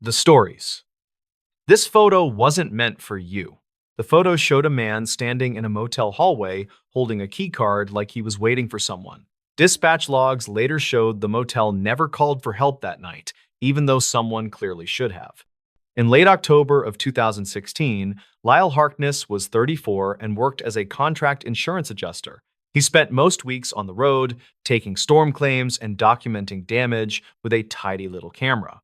The stories. This photo wasn't meant for you. The photo showed a man standing in a motel hallway holding a key card like he was waiting for someone. Dispatch logs later showed the motel never called for help that night, even though someone clearly should have. In late October of 2016, Lyle Harkness was 34 and worked as a contract insurance adjuster. He spent most weeks on the road, taking storm claims and documenting damage with a tidy little camera.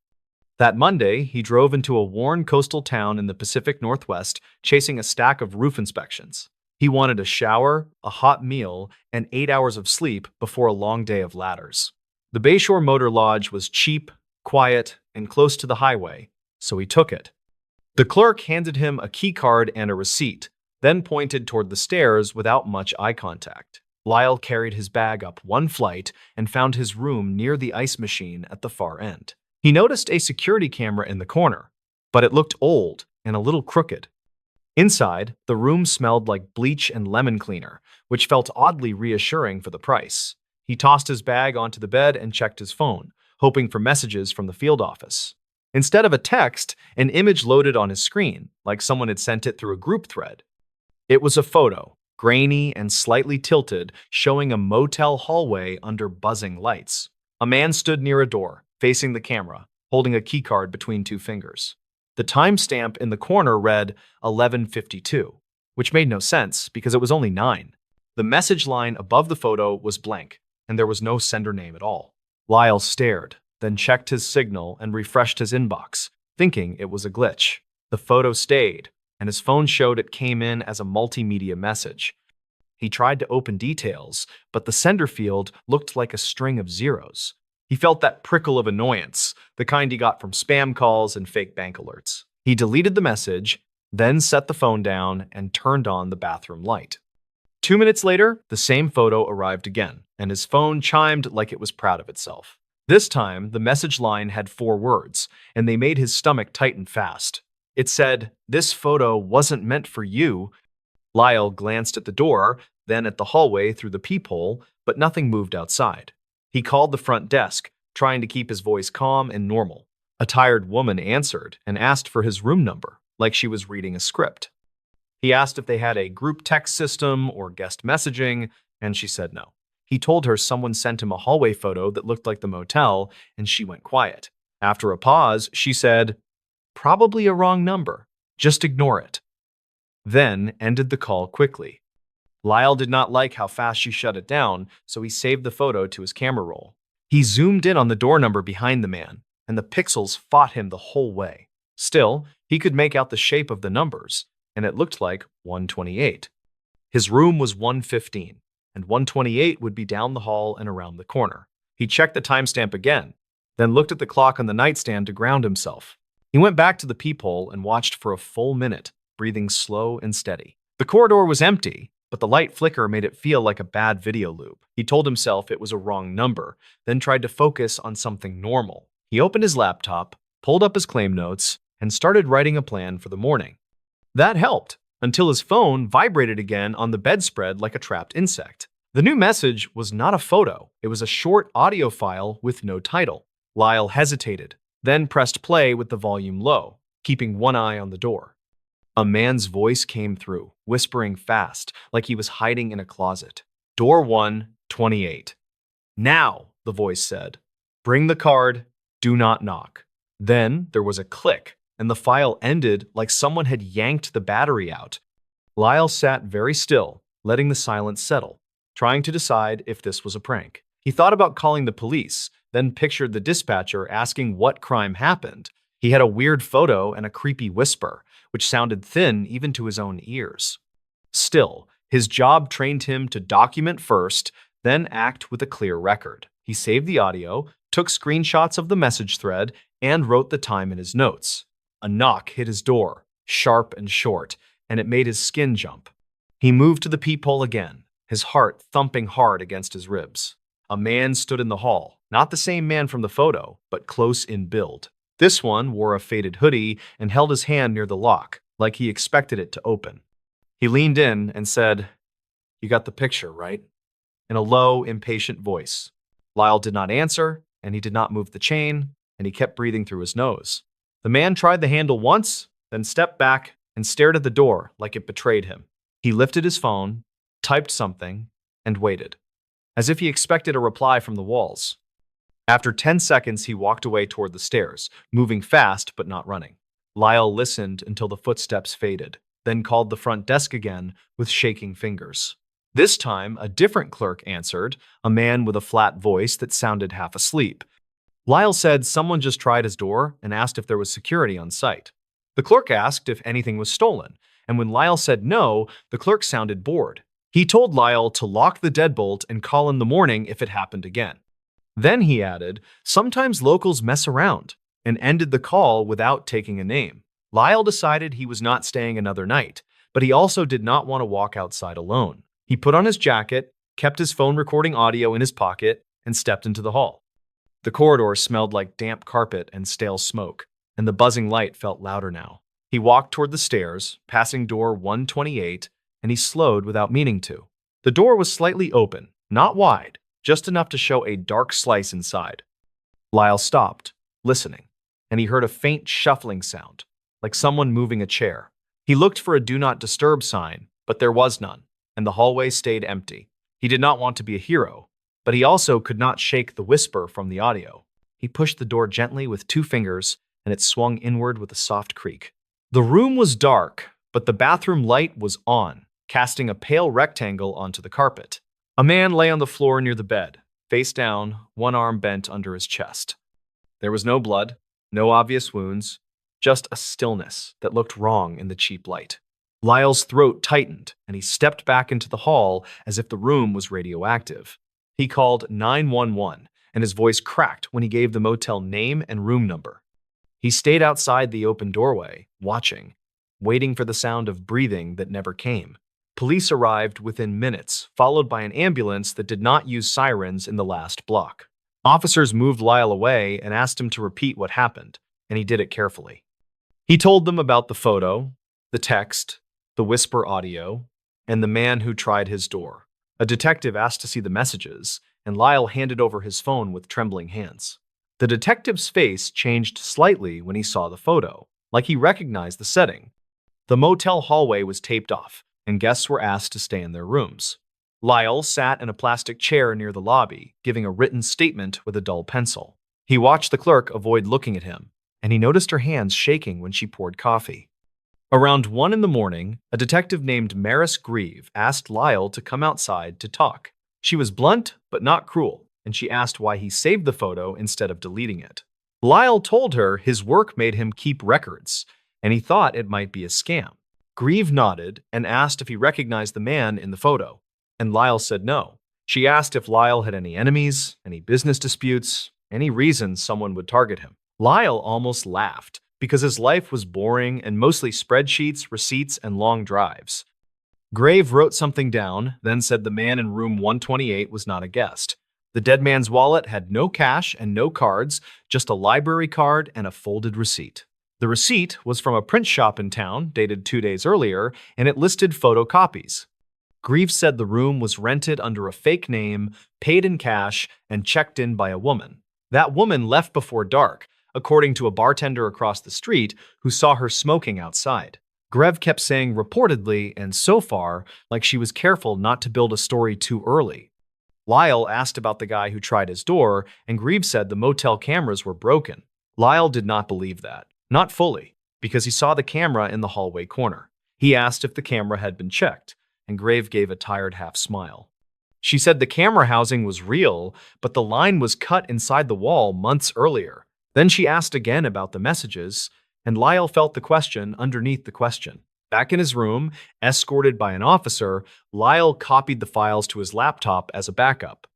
That Monday, he drove into a worn coastal town in the Pacific Northwest, chasing a stack of roof inspections. He wanted a shower, a hot meal, and 8 hours of sleep before a long day of ladders. The Bayshore Motor Lodge was cheap, quiet, and close to the highway, so he took it. The clerk handed him a key card and a receipt, then pointed toward the stairs without much eye contact. Lyle carried his bag up one flight and found his room near the ice machine at the far end. He noticed a security camera in the corner, but it looked old and a little crooked. Inside, the room smelled like bleach and lemon cleaner, which felt oddly reassuring for the price. He tossed his bag onto the bed and checked his phone, hoping for messages from the field office. Instead of a text, an image loaded on his screen, like someone had sent it through a group thread. It was a photo, grainy and slightly tilted, showing a motel hallway under buzzing lights. A man stood near a door, facing the camera, holding a keycard between two fingers. The timestamp in the corner read 11:52, which made no sense because it was only 9. The message line above the photo was blank, and there was no sender name at all. Lyle stared, then checked his signal and refreshed his inbox, thinking it was a glitch. The photo stayed, and his phone showed it came in as a multimedia message. He tried to open details, but the sender field looked like a string of zeros. He felt that prickle of annoyance, the kind he got from spam calls and fake bank alerts. He deleted the message, then set the phone down and turned on the bathroom light. 2 minutes later, the same photo arrived again, and his phone chimed like it was proud of itself. This time, the message line had 4 words, and they made his stomach tighten fast. It said, "This photo wasn't meant for you." Lyle glanced at the door, then at the hallway through the peephole, but nothing moved outside. He called the front desk, trying to keep his voice calm and normal. A tired woman answered and asked for his room number, like she was reading a script. He asked if they had a group text system or guest messaging, and she said no. He told her someone sent him a hallway photo that looked like the motel, and she went quiet. After a pause, she said, "Probably a wrong number. Just ignore it." Then ended the call quickly. Lyle did not like how fast she shut it down, so he saved the photo to his camera roll. He zoomed in on the door number behind the man, and the pixels fought him the whole way. Still, he could make out the shape of the numbers, and it looked like 128. His room was 115, and 128 would be down the hall and around the corner. He checked the timestamp again, then looked at the clock on the nightstand to ground himself. He went back to the peephole and watched for a full minute, breathing slow and steady. The corridor was empty, but the light flicker made it feel like a bad video loop. He told himself it was a wrong number, then tried to focus on something normal. He opened his laptop, pulled up his claim notes, and started writing a plan for the morning. That helped, until his phone vibrated again on the bedspread like a trapped insect. The new message was not a photo. It was a short audio file with no title. Lyle hesitated, then pressed play with the volume low, keeping one eye on the door. A man's voice came through, whispering fast, like he was hiding in a closet. "Door 128. "Now," the voice said. "Bring the card. Do not knock." Then there was a click, and the file ended like someone had yanked the battery out. Lyle sat very still, letting the silence settle, trying to decide if this was a prank. He thought about calling the police, then pictured the dispatcher asking what crime happened. He had a weird photo and a creepy whisper, which sounded thin even to his own ears. Still, his job trained him to document first, then act with a clear record. He saved the audio, took screenshots of the message thread, and wrote the time in his notes. A knock hit his door, sharp and short, and it made his skin jump. He moved to the peephole again, his heart thumping hard against his ribs. A man stood in the hall, not the same man from the photo, but close in build. This one wore a faded hoodie and held his hand near the lock, like he expected it to open. He leaned in and said, "You got the picture, right?" in a low, impatient voice. Lyle did not answer, and he did not move the chain, and he kept breathing through his nose. The man tried the handle once, then stepped back and stared at the door like it betrayed him. He lifted his phone, typed something, and waited, as if he expected a reply from the walls. After 10 seconds, he walked away toward the stairs, moving fast but not running. Lyle listened until the footsteps faded, then called the front desk again with shaking fingers. This time, a different clerk answered, a man with a flat voice that sounded half asleep. Lyle said someone just tried his door and asked if there was security on site. The clerk asked if anything was stolen, and when Lyle said no, the clerk sounded bored. He told Lyle to lock the deadbolt and call in the morning if it happened again. Then he added, sometimes locals mess around, and ended the call without taking a name. Lyle decided he was not staying another night, but he also did not want to walk outside alone. He put on his jacket, kept his phone recording audio in his pocket, and stepped into the hall. The corridor smelled like damp carpet and stale smoke, and the buzzing light felt louder now. He walked toward the stairs, passing door 128, and he slowed without meaning to. The door was slightly open, not wide, just enough to show a dark slice inside. Lyle stopped, listening, and he heard a faint shuffling sound, like someone moving a chair. He looked for a do not disturb sign, but there was none, and the hallway stayed empty. He did not want to be a hero, but he also could not shake the whisper from the audio. He pushed the door gently with 2 fingers, and it swung inward with a soft creak. The room was dark, but the bathroom light was on, casting a pale rectangle onto the carpet. A man lay on the floor near the bed, face down, one arm bent under his chest. There was no blood, no obvious wounds, just a stillness that looked wrong in the cheap light. Lyle's throat tightened, and he stepped back into the hall as if the room was radioactive. He called 911, and his voice cracked when he gave the motel name and room number. He stayed outside the open doorway, watching, waiting for the sound of breathing that never came. Police arrived within minutes, followed by an ambulance that did not use sirens in the last block. Officers moved Lyle away and asked him to repeat what happened, and he did it carefully. He told them about the photo, the text, the whisper audio, and the man who tried his door. A detective asked to see the messages, and Lyle handed over his phone with trembling hands. The detective's face changed slightly when he saw the photo, like he recognized the setting. The motel hallway was taped off, and guests were asked to stay in their rooms. Lyle sat in a plastic chair near the lobby, giving a written statement with a dull pencil. He watched the clerk avoid looking at him, and he noticed her hands shaking when she poured coffee. Around 1 in the morning, a detective named MrBallen asked Lyle to come outside to talk. She was blunt, but not cruel, and she asked why he saved the photo instead of deleting it. Lyle told her his work made him keep records, and he thought it might be a scam. Grieve nodded and asked if he recognized the man in the photo, and Lyle said no. She asked if Lyle had any enemies, any business disputes, any reason someone would target him. Lyle almost laughed, because his life was boring and mostly spreadsheets, receipts, and long drives. Grave wrote something down, then said the man in room 128 was not a guest. The dead man's wallet had no cash and no cards, just a library card and a folded receipt. The receipt was from a print shop in town, dated 2 days earlier, and it listed photocopies. Grieve said the room was rented under a fake name, paid in cash, and checked in by a woman. That woman left before dark, according to a bartender across the street who saw her smoking outside. Greve kept saying reportedly and so far, like she was careful not to build a story too early. Lyle asked about the guy who tried his door, and Grieve said the motel cameras were broken. Lyle did not believe that. Not fully, because he saw the camera in the hallway corner. He asked if the camera had been checked, and Grave gave a tired half smile. She said the camera housing was real, but the line was cut inside the wall months earlier. Then she asked again about the messages, and Lyle felt the question underneath the question. Back in his room, escorted by an officer, Lyle copied the files to his laptop as a backup.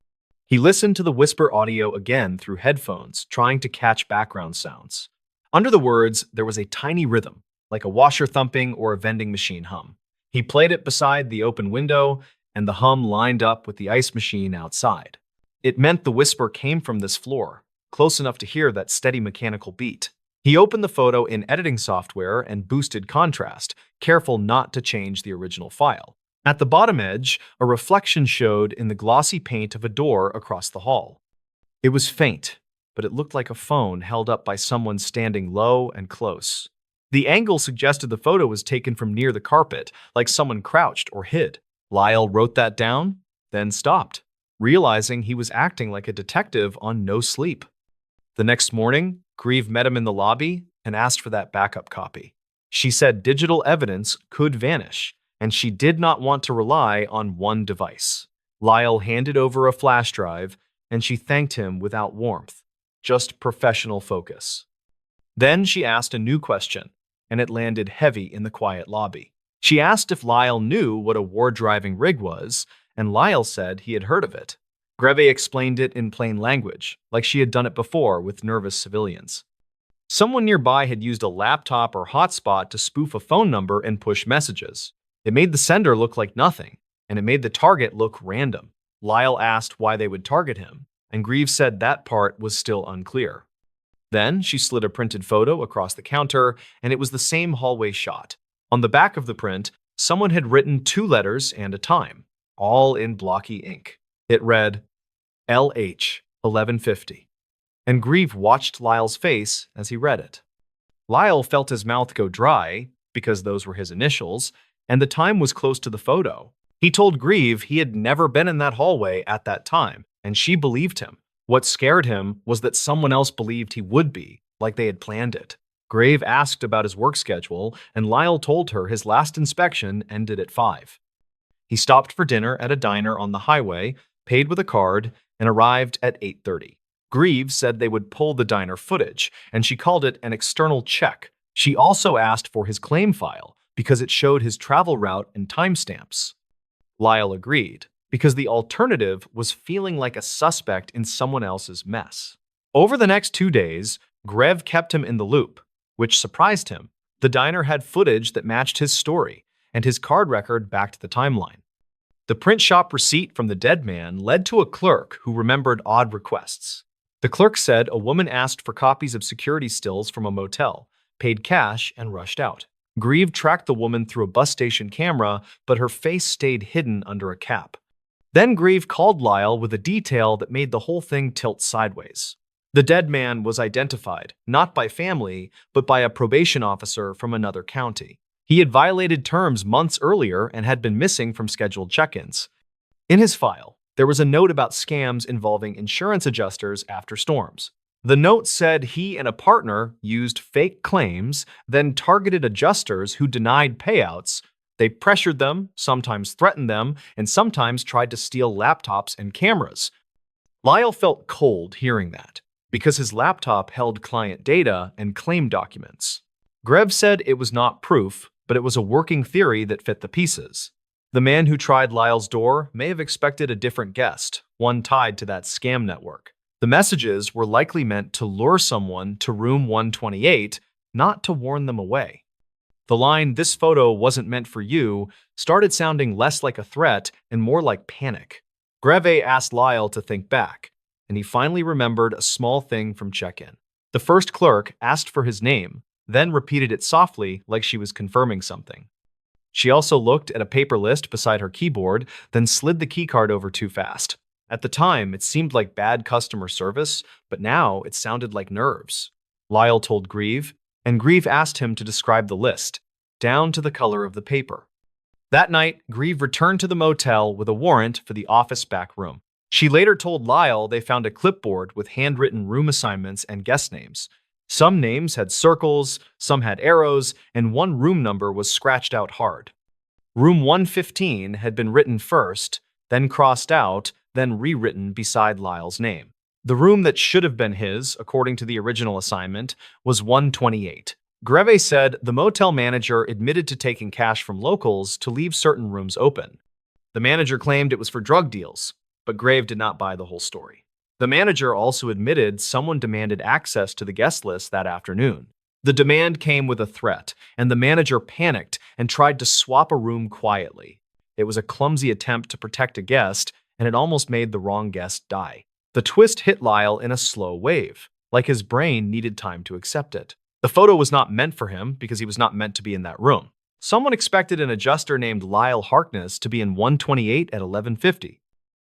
He listened to the whisper audio again through headphones, trying to catch background sounds. Under the words, there was a tiny rhythm, like a washer thumping or a vending machine hum. He played it beside the open window, and the hum lined up with the ice machine outside. It meant the whisper came from this floor, close enough to hear that steady mechanical beat. He opened the photo in editing software and boosted contrast, careful not to change the original file. At the bottom edge, a reflection showed in the glossy paint of a door across the hall. It was faint, but it looked like a phone held up by someone standing low and close. The angle suggested the photo was taken from near the carpet, like someone crouched or hid. Lyle wrote that down, then stopped, realizing he was acting like a detective on no sleep. The next morning, Grieve met him in the lobby and asked for that backup copy. She said digital evidence could vanish, and she did not want to rely on one device. Lyle handed over a flash drive, and she thanked him without warmth, just professional focus. Then she asked a new question, and it landed heavy in the quiet lobby. She asked if Lyle knew what a war-driving rig was, and Lyle said he had heard of it. Greve explained it in plain language, like she had done it before with nervous civilians. Someone nearby had used a laptop or hotspot to spoof a phone number and push messages. It made the sender look like nothing, and it made the target look random. Lyle asked why they would target him, and Grieve said that part was still unclear. Then she slid a printed photo across the counter, and it was the same hallway shot. On the back of the print, someone had written 2 letters and a time, all in blocky ink. It read, LH 1150. And Grieve watched Lyle's face as he read it. Lyle felt his mouth go dry, because those were his initials, and the time was close to the photo. He told Grieve he had never been in that hallway at that time, and she believed him. What scared him was that someone else believed he would be, like they had planned it. Grieve asked about his work schedule, and Lyle told her his last inspection ended at 5. He stopped for dinner at a diner on the highway, paid with a card, and arrived at 8:30. Grieve said they would pull the diner footage, and she called it an external check. She also asked for his claim file because it showed his travel route and timestamps. Lyle agreed, because the alternative was feeling like a suspect in someone else's mess. Over the next 2 days, Greve kept him in the loop, which surprised him. The diner had footage that matched his story, and his card record backed the timeline. The print shop receipt from the dead man led to a clerk who remembered odd requests. The clerk said a woman asked for copies of security stills from a motel, paid cash, and rushed out. Grieve tracked the woman through a bus station camera, but her face stayed hidden under a cap. Then Grieve called Lyle with a detail that made the whole thing tilt sideways. The dead man was identified, not by family, but by a probation officer from another county. He had violated terms months earlier and had been missing from scheduled check-ins. In his file, there was a note about scams involving insurance adjusters after storms. The note said he and a partner used fake claims, then targeted adjusters who denied payouts. They pressured them, sometimes threatened them, and sometimes tried to steal laptops and cameras. Lyle felt cold hearing that, because his laptop held client data and claim documents. Greve said it was not proof, but it was a working theory that fit the pieces. The man who tried Lyle's door may have expected a different guest, one tied to that scam network. The messages were likely meant to lure someone to room 128, not to warn them away. The line, "This photo wasn't meant for you," started sounding less like a threat and more like panic. Greve asked Lyle to think back, and he finally remembered a small thing from check-in. The first clerk asked for his name, then repeated it softly like she was confirming something. She also looked at a paper list beside her keyboard, then slid the keycard over too fast. At the time, it seemed like bad customer service, but now it sounded like nerves. Lyle told Grieve, and Grieve asked him to describe the list, down to the color of the paper. That night, Grieve returned to the motel with a warrant for the office back room. She later told Lyle they found a clipboard with handwritten room assignments and guest names. Some names had circles, some had arrows, and one room number was scratched out hard. Room 115 had been written first, then crossed out, then rewritten beside Lyle's name. The room that should have been his, according to the original assignment, was 128. Greve said the motel manager admitted to taking cash from locals to leave certain rooms open. The manager claimed it was for drug deals, but Greve did not buy the whole story. The manager also admitted someone demanded access to the guest list that afternoon. The demand came with a threat, and the manager panicked and tried to swap a room quietly. It was a clumsy attempt to protect a guest, and it almost made the wrong guest die. The twist hit Lyle in a slow wave, like his brain needed time to accept it. The photo was not meant for him because he was not meant to be in that room. Someone expected an adjuster named Lyle Harkness to be in 128 at 1150.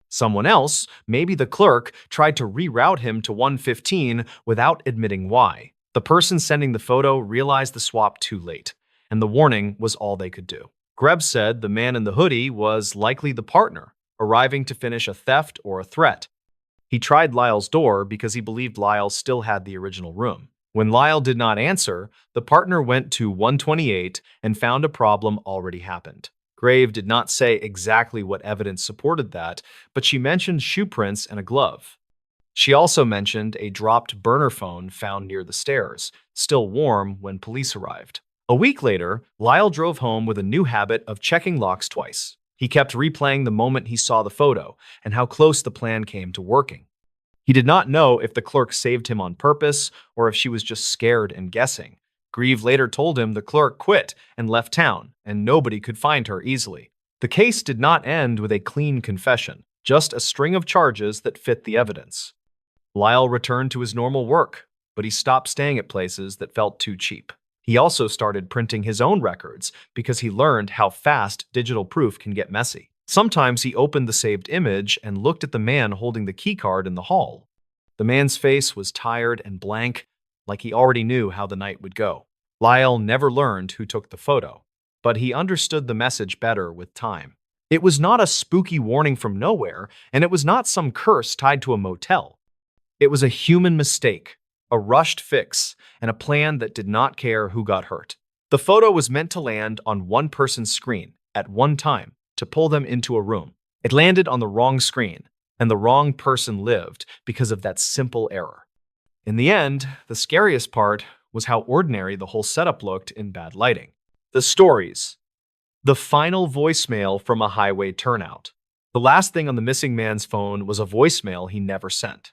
Someone else, maybe the clerk, tried to reroute him to 115 without admitting why. The person sending the photo realized the swap too late, and the warning was all they could do. Greb said the man in the hoodie was likely the partner, arriving to finish a theft or a threat. He tried Lyle's door because he believed Lyle still had the original room. When Lyle did not answer, the partner went to 128 and found a problem already happened. Grave did not say exactly what evidence supported that, but she mentioned shoe prints and a glove. She also mentioned a dropped burner phone found near the stairs, still warm when police arrived. A week later, Lyle drove home with a new habit of checking locks twice. He kept replaying the moment he saw the photo and how close the plan came to working. He did not know if the clerk saved him on purpose or if she was just scared and guessing. Grieve later told him the clerk quit and left town, and nobody could find her easily. The case did not end with a clean confession, just a string of charges that fit the evidence. Lyle returned to his normal work, but he stopped staying at places that felt too cheap. He also started printing his own records because he learned how fast digital proof can get messy. Sometimes he opened the saved image and looked at the man holding the keycard in the hall. The man's face was tired and blank, like he already knew how the night would go. Lyle never learned who took the photo, but he understood the message better with time. It was not a spooky warning from nowhere, and it was not some curse tied to a motel. It was a human mistake, a rushed fix, and a plan that did not care who got hurt. The photo was meant to land on one person's screen at one time to pull them into a room. It landed on the wrong screen, and the wrong person lived because of that simple error. In the end, the scariest part was how ordinary the whole setup looked in bad lighting. The stories. The final voicemail from a highway turnout. The last thing on the missing man's phone was a voicemail he never sent.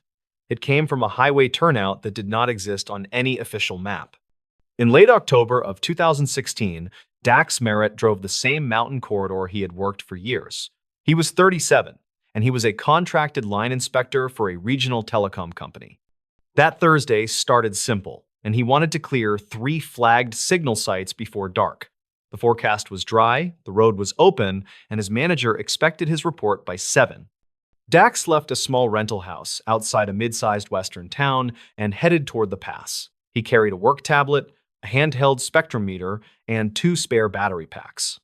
It came from a highway turnout that did not exist on any official map. In late October of 2016, Dax Merritt drove the same mountain corridor he had worked for years. He was 37, and he was a contracted line inspector for a regional telecom company. That Thursday started simple, and he wanted to clear 3 flagged signal sites before dark. The forecast was dry, the road was open, and his manager expected his report by 7. Dax left a small rental house outside a mid-sized western town and headed toward the pass. He carried a work tablet, a handheld spectrometer, and 2 spare battery packs.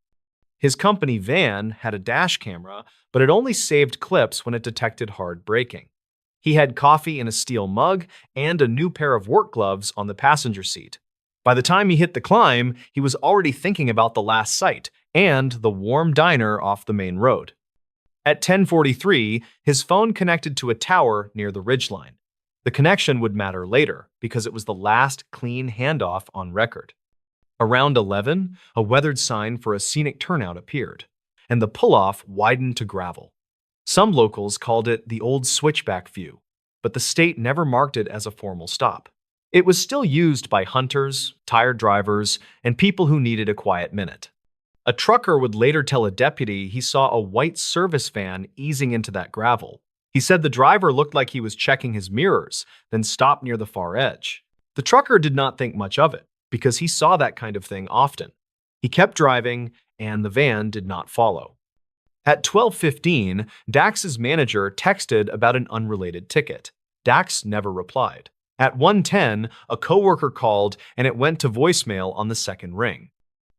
His company van had a dash camera, but it only saved clips when it detected hard braking. He had coffee in a steel mug and a new pair of work gloves on the passenger seat. By the time he hit the climb, he was already thinking about the last site and the warm diner off the main road. At 10:43, his phone connected to a tower near the ridgeline. The connection would matter later because it was the last clean handoff on record. Around 11, a weathered sign for a scenic turnout appeared, and the pull-off widened to gravel. Some locals called it the old switchback view, but the state never marked it as a formal stop. It was still used by hunters, tired drivers, and people who needed a quiet minute. A trucker would later tell a deputy he saw a white service van easing into that gravel. He said the driver looked like he was checking his mirrors, then stopped near the far edge. The trucker did not think much of it, because he saw that kind of thing often. He kept driving, and the van did not follow. At 12:15, Dax's manager texted about an unrelated ticket. Dax never replied. At 1:10, a coworker called, and it went to voicemail on the second ring.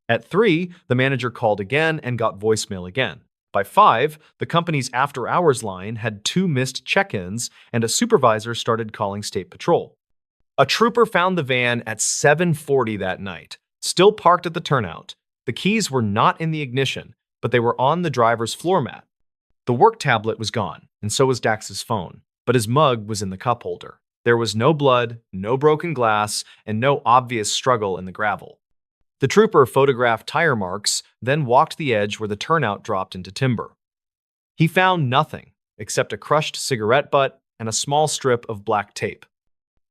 At 3, the manager called again and got voicemail again. By 5, the company's after-hours line had 2 missed check-ins, and a supervisor started calling State Patrol. A trooper found the van at 7:40 that night, still parked at the turnout. The keys were not in the ignition, but they were on the driver's floor mat. The work tablet was gone, and so was Dax's phone, but his mug was in the cup holder. There was no blood, no broken glass, and no obvious struggle in the gravel. The trooper photographed tire marks, then walked the edge where the turnout dropped into timber. He found nothing except a crushed cigarette butt and a small strip of black tape.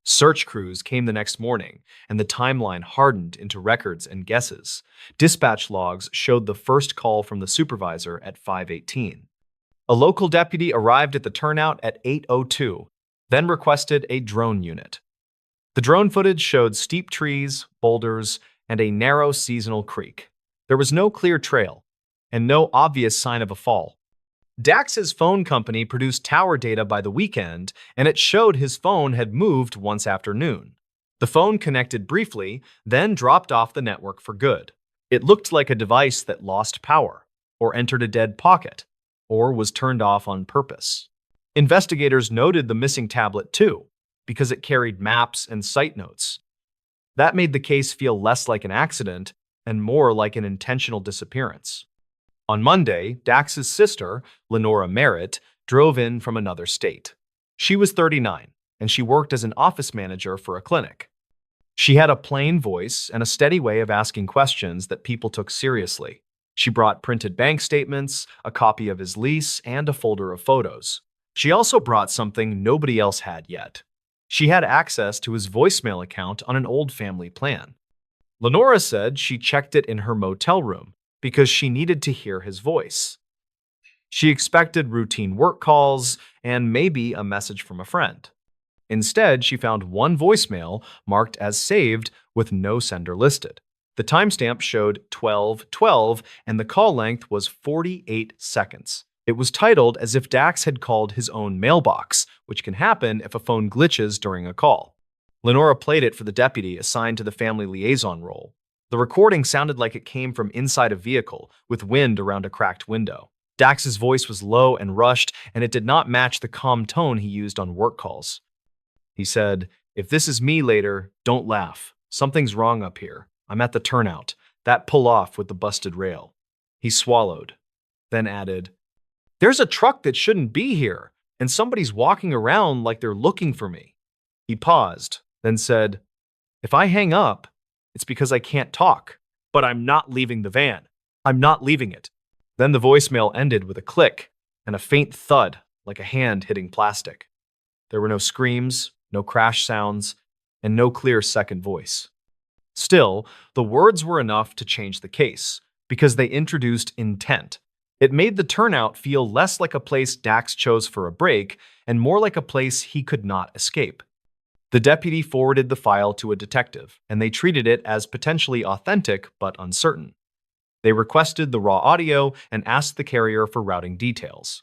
Search crews came the next morning, and the timeline hardened into records and guesses. Dispatch logs showed the first call from the supervisor at 5:18. A local deputy arrived at the turnout at 8:02, then requested a drone unit. The drone footage showed steep trees, boulders, and a narrow seasonal creek. There was no clear trail, and no obvious sign of a fall. Dax's phone company produced tower data by the weekend, and it showed his phone had moved once after noon. The phone connected briefly, then dropped off the network for good. It looked like a device that lost power, or entered a dead pocket, or was turned off on purpose. Investigators noted the missing tablet too, because it carried maps and site notes. That made the case feel less like an accident and more like an intentional disappearance. On Monday, Dax's sister, Lenora Merritt, drove in from another state. She was 39, and she worked as an office manager for a clinic. She had a plain voice and a steady way of asking questions that people took seriously. She brought printed bank statements, a copy of his lease, and a folder of photos. She also brought something nobody else had yet. She had access to his voicemail account on an old family plan. Lenora said she checked it in her motel room because she needed to hear his voice. She expected routine work calls and maybe a message from a friend. Instead, she found one voicemail marked as saved with no sender listed. The timestamp showed 12:12 and the call length was 48 seconds. It was titled as if Dax had called his own mailbox, which can happen if a phone glitches during a call. Lenora played it for the deputy assigned to the family liaison role. The recording sounded like it came from inside a vehicle, with wind around a cracked window. Dax's voice was low and rushed, and it did not match the calm tone he used on work calls. He said, "If this is me later, don't laugh. Something's wrong up here. I'm at the turnout. That pull-off with the busted rail." He swallowed, then added, "There's a truck that shouldn't be here, and somebody's walking around like they're looking for me." He paused, then said, "If I hang up, it's because I can't talk, but I'm not leaving the van. I'm not leaving it." Then the voicemail ended with a click and a faint thud like a hand hitting plastic. There were no screams, no crash sounds, and no clear second voice. Still, the words were enough to change the case, because they introduced intent. It made the turnout feel less like a place Dax chose for a break and more like a place he could not escape. The deputy forwarded the file to a detective, and they treated it as potentially authentic but uncertain. They requested the raw audio and asked the carrier for routing details.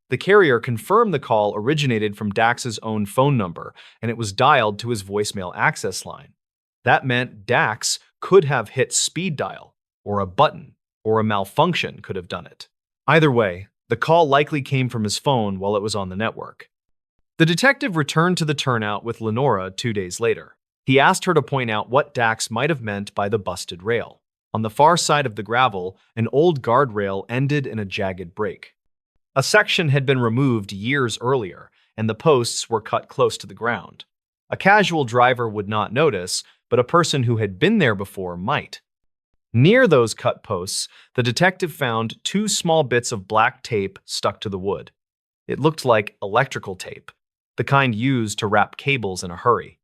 The carrier confirmed the call originated from Dax's own phone number, and it was dialed to his voicemail access line. That meant Dax could have hit speed dial, or a button, or a malfunction could have done it. Either way, the call likely came from his phone while it was on the network. The detective returned to the turnout with Lenora 2 days later. He asked her to point out what Dax might have meant by the busted rail. On the far side of the gravel, an old guardrail ended in a jagged break. A section had been removed years earlier, and the posts were cut close to the ground. A casual driver would not notice, but a person who had been there before might. Near those cut posts, the detective found 2 small bits of black tape stuck to the wood. It looked like electrical tape, the kind used to wrap cables in a hurry.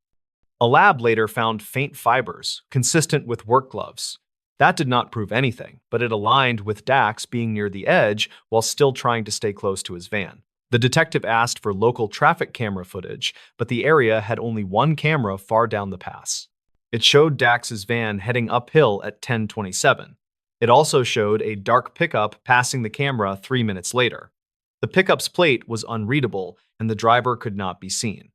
A lab later found faint fibers, consistent with work gloves. That did not prove anything, but it aligned with Dax being near the edge while still trying to stay close to his van. The detective asked for local traffic camera footage, but the area had only one camera far down the pass. It showed Dax's van heading uphill at 10:27. It also showed a dark pickup passing the camera 3 minutes later. The pickup's plate was unreadable, and the driver could not be seen.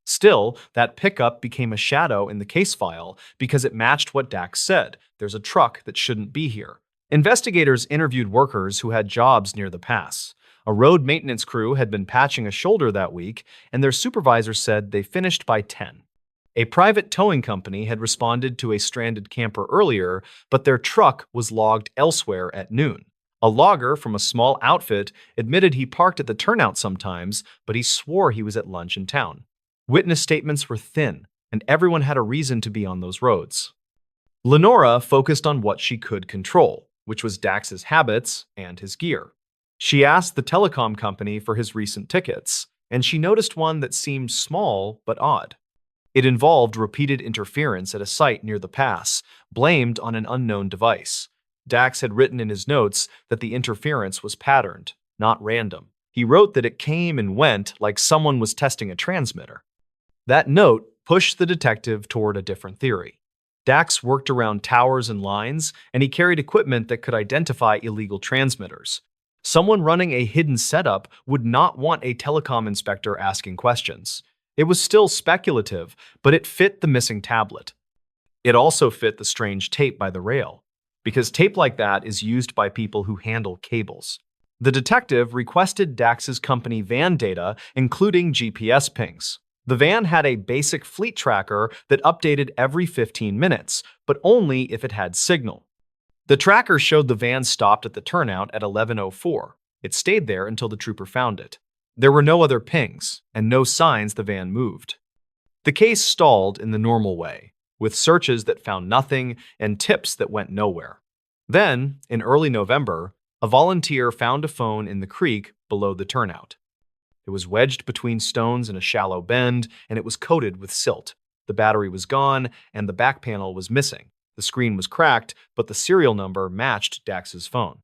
Still, that pickup became a shadow in the case file because it matched what Dax said: "There's a truck that shouldn't be here." Investigators interviewed workers who had jobs near the pass. A road maintenance crew had been patching a shoulder that week, and their supervisor said they finished by 10. A private towing company had responded to a stranded camper earlier, but their truck was logged elsewhere at noon. A logger from a small outfit admitted he parked at the turnout sometimes, but he swore he was at lunch in town. Witness statements were thin, and everyone had a reason to be on those roads. Lenora focused on what she could control, which was Dax's habits and his gear. She asked the telecom company for his recent tickets, and she noticed one that seemed small but odd. It involved repeated interference at a site near the pass, blamed on an unknown device. Dax had written in his notes that the interference was patterned, not random. He wrote that it came and went like someone was testing a transmitter. That note pushed the detective toward a different theory. Dax worked around towers and lines, and he carried equipment that could identify illegal transmitters. Someone running a hidden setup would not want a telecom inspector asking questions. It was still speculative, but it fit the missing tablet. It also fit the strange tape by the rail, because tape like that is used by people who handle cables. The detective requested Dax's company van data, including GPS pings. The van had a basic fleet tracker that updated every 15 minutes, but only if it had signal. The tracker showed the van stopped at the turnout at 11:04. It stayed there until the trooper found it. There were no other pings, and no signs the van moved. The case stalled in the normal way, with searches that found nothing and tips that went nowhere. Then, in early November, a volunteer found a phone in the creek below the turnout. It was wedged between stones in a shallow bend, and it was coated with silt. The battery was gone, and the back panel was missing. The screen was cracked, but the serial number matched Dax's phone.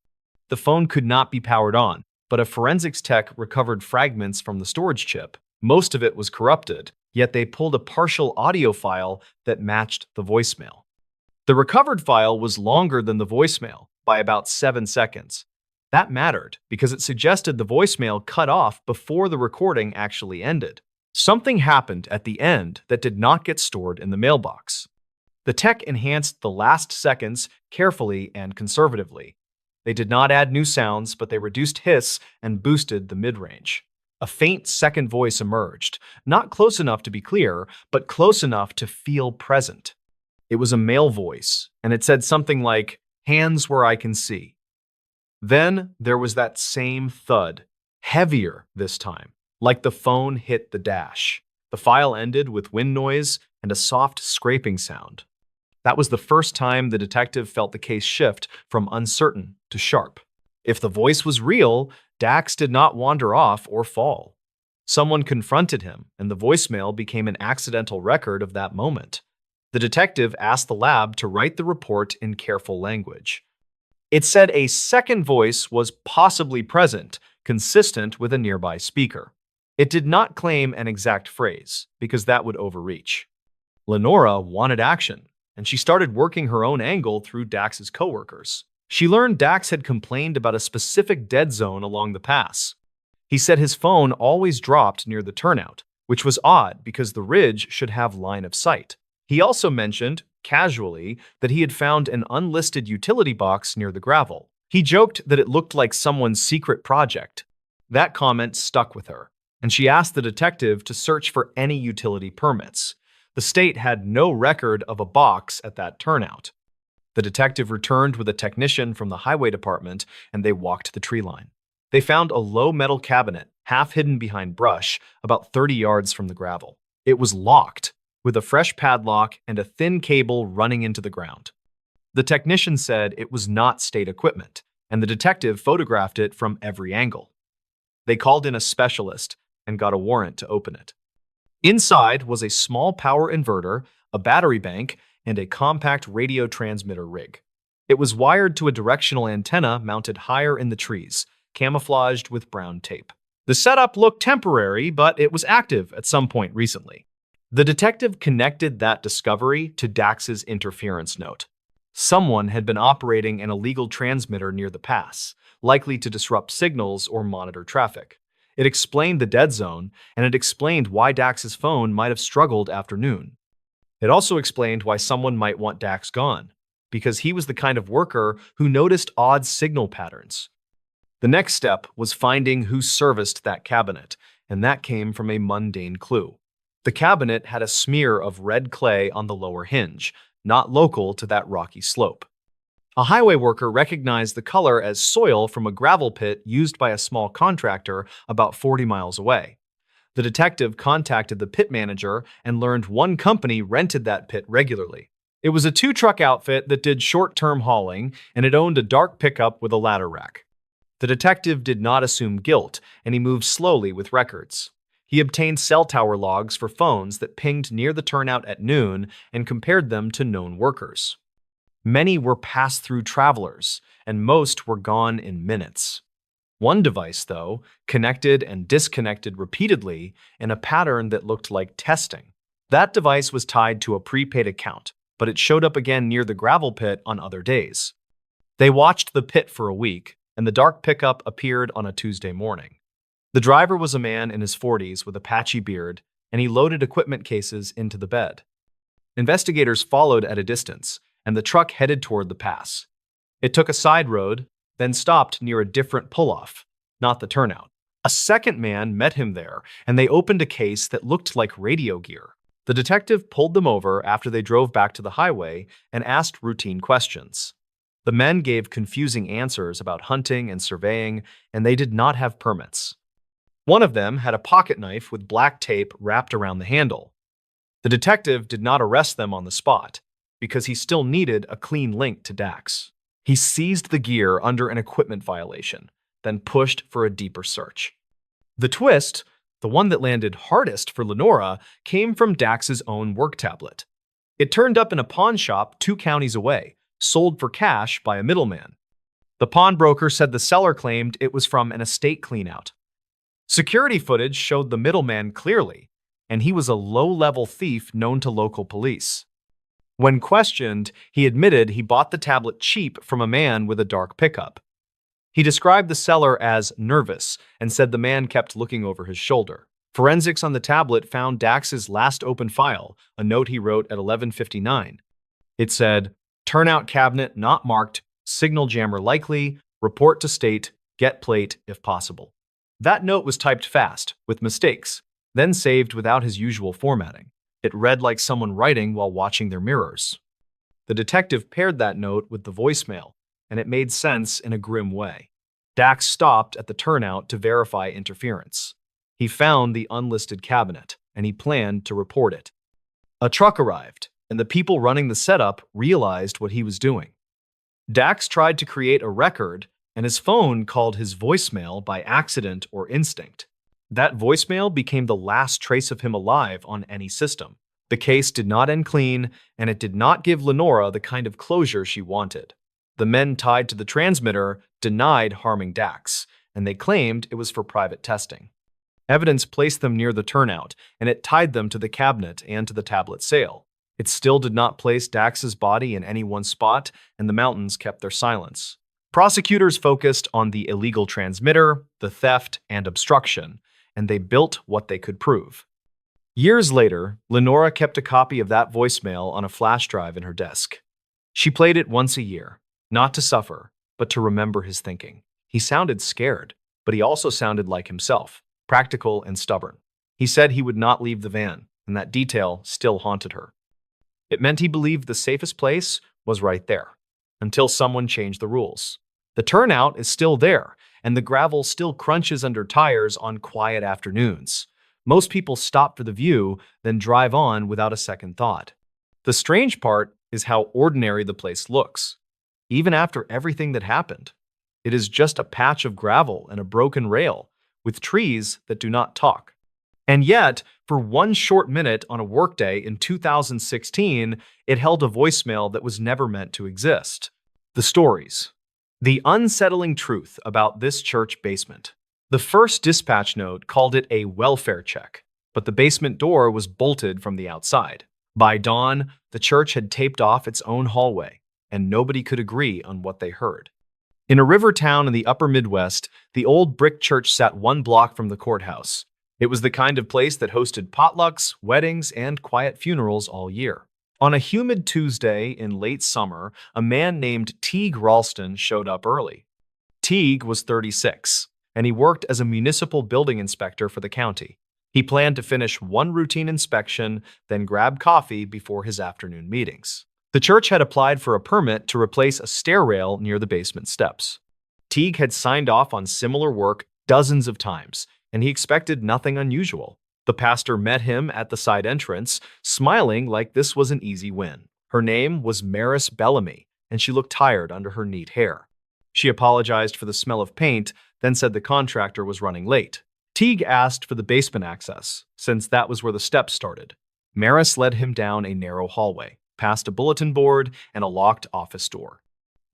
The phone could not be powered on, but a forensics tech recovered fragments from the storage chip. Most of it was corrupted, yet they pulled a partial audio file that matched the voicemail. The recovered file was longer than the voicemail by about 7 seconds. That mattered because it suggested the voicemail cut off before the recording actually ended. Something happened at the end that did not get stored in the mailbox. The tech enhanced the last seconds carefully and conservatively. They did not add new sounds, but they reduced hiss and boosted the mid-range. A faint second voice emerged, not close enough to be clear, but close enough to feel present. It was a male voice, and it said something like, "Hands where I can see." Then there was that same thud, heavier this time, like the phone hit the dash. The file ended with wind noise and a soft scraping sound. That was the first time the detective felt the case shift from uncertain to sharp. If the voice was real, Dax did not wander off or fall. Someone confronted him, and the voicemail became an accidental record of that moment. The detective asked the lab to write the report in careful language. It said a second voice was possibly present, consistent with a nearby speaker. It did not claim an exact phrase, because that would overreach. Lenora wanted action, and she started working her own angle through Dax's coworkers. She learned Dax had complained about a specific dead zone along the pass. He said his phone always dropped near the turnout, which was odd because the ridge should have line of sight. He also mentioned, casually, that he had found an unlisted utility box near the gravel. He joked that it looked like someone's secret project. That comment stuck with her, and she asked the detective to search for any utility permits. The state had no record of a box at that turnout. The detective returned with a technician from the highway department, and they walked the tree line. They found a low metal cabinet, half hidden behind brush, about 30 yards from the gravel. It was locked, with a fresh padlock and a thin cable running into the ground. The technician said it was not state equipment, and the detective photographed it from every angle. They called in a specialist and got a warrant to open it. Inside was a small power inverter, a battery bank, and a compact radio transmitter rig. It was wired to a directional antenna mounted higher in the trees, camouflaged with brown tape. The setup looked temporary, but it was active at some point recently. The detective connected that discovery to Dax's interference note. Someone had been operating an illegal transmitter near the pass, likely to disrupt signals or monitor traffic. It explained the dead zone, and it explained why Dax's phone might have struggled after noon. It also explained why someone might want Dax gone, because he was the kind of worker who noticed odd signal patterns. The next step was finding who serviced that cabinet, and that came from a mundane clue. The cabinet had a smear of red clay on the lower hinge, not local to that rocky slope. A highway worker recognized the color as soil from a gravel pit used by a small contractor about 40 miles away. The detective contacted the pit manager and learned one company rented that pit regularly. It was a 2-truck outfit that did short-term hauling, and it owned a dark pickup with a ladder rack. The detective did not assume guilt, and he moved slowly with records. He obtained cell tower logs for phones that pinged near the turnout at noon and compared them to known workers. Many were pass-through travelers, and most were gone in minutes. One device, though, connected and disconnected repeatedly in a pattern that looked like testing. That device was tied to a prepaid account, but it showed up again near the gravel pit on other days. They watched the pit for a week, and the dark pickup appeared on a Tuesday morning. The driver was a man in his 40s with a patchy beard, and he loaded equipment cases into the bed. Investigators followed at a distance, and the truck headed toward the pass. It took a side road, then stopped near a different pull-off, not the turnout. A second man met him there, and they opened a case that looked like radio gear. The detective pulled them over after they drove back to the highway and asked routine questions. The men gave confusing answers about hunting and surveying, and they did not have permits. One of them had a pocket knife with black tape wrapped around the handle. The detective did not arrest them on the spot because he still needed a clean link to Dax. He seized the gear under an equipment violation, then pushed for a deeper search. The twist, the one that landed hardest for Lenora, came from Dax's own work tablet. It turned up in a pawn shop 2 counties away, sold for cash by a middleman. The pawnbroker said the seller claimed it was from an estate cleanout. Security footage showed the middleman clearly, and he was a low-level thief known to local police. When questioned, he admitted he bought the tablet cheap from a man with a dark pickup. He described the seller as nervous and said the man kept looking over his shoulder. Forensics on the tablet found Dax's last open file, a note he wrote at 11:59. It said, "Turnout cabinet not marked, signal jammer likely, report to state, get plate if possible." That note was typed fast, with mistakes, then saved without his usual formatting. It read like someone writing while watching their mirrors. The detective paired that note with the voicemail, and it made sense in a grim way. Dax stopped at the turnout to verify interference. He found the unlisted cabinet, and he planned to report it. A truck arrived, and the people running the setup realized what he was doing. Dax tried to create a record, and his phone called his voicemail by accident or instinct. That voicemail became the last trace of him alive on any system. The case did not end clean, and it did not give Lenora the kind of closure she wanted. The men tied to the transmitter denied harming Dax, and they claimed it was for private testing. Evidence placed them near the turnout, and it tied them to the cabinet and to the tablet sale. It still did not place Dax's body in any one spot, and the mountains kept their silence. Prosecutors focused on the illegal transmitter, the theft, and obstruction, and they built what they could prove. Years later, Lenora kept a copy of that voicemail on a flash drive in her desk. She played it once a year, not to suffer, but to remember his thinking. He sounded scared, but he also sounded like himself, practical and stubborn. He said he would not leave the van, and that detail still haunted her. It meant he believed the safest place was right there, until someone changed the rules. The turnout is still there, and the gravel still crunches under tires on quiet afternoons. Most people stop for the view, then drive on without a second thought. The strange part is how ordinary the place looks. Even after everything that happened, it is just a patch of gravel and a broken rail, with trees that do not talk. And yet, for one short minute on a workday in 2016, it held a voicemail that was never meant to exist. The stories. The unsettling truth about this church basement. The first dispatch note called it a welfare check, but the basement door was bolted from the outside. By dawn, the church had taped off its own hallway, and nobody could agree on what they heard. In a river town in the upper Midwest, the old brick church sat 1 block from the courthouse. It was the kind of place that hosted potlucks, weddings, and quiet funerals all year. On a humid Tuesday in late summer, a man named Teague Ralston showed up early. Teague was 36, and he worked as a municipal building inspector for the county. He planned to finish one routine inspection, then grab coffee before his afternoon meetings. The church had applied for a permit to replace a stair rail near the basement steps. Teague had signed off on similar work dozens of times, and he expected nothing unusual. The pastor met him at the side entrance, smiling like this was an easy win. Her name was MrBallen, and she looked tired under her neat hair. She apologized for the smell of paint, then said the contractor was running late. Teague asked for the basement access, since that was where the steps started. Maris led him down a narrow hallway, past a bulletin board and a locked office door.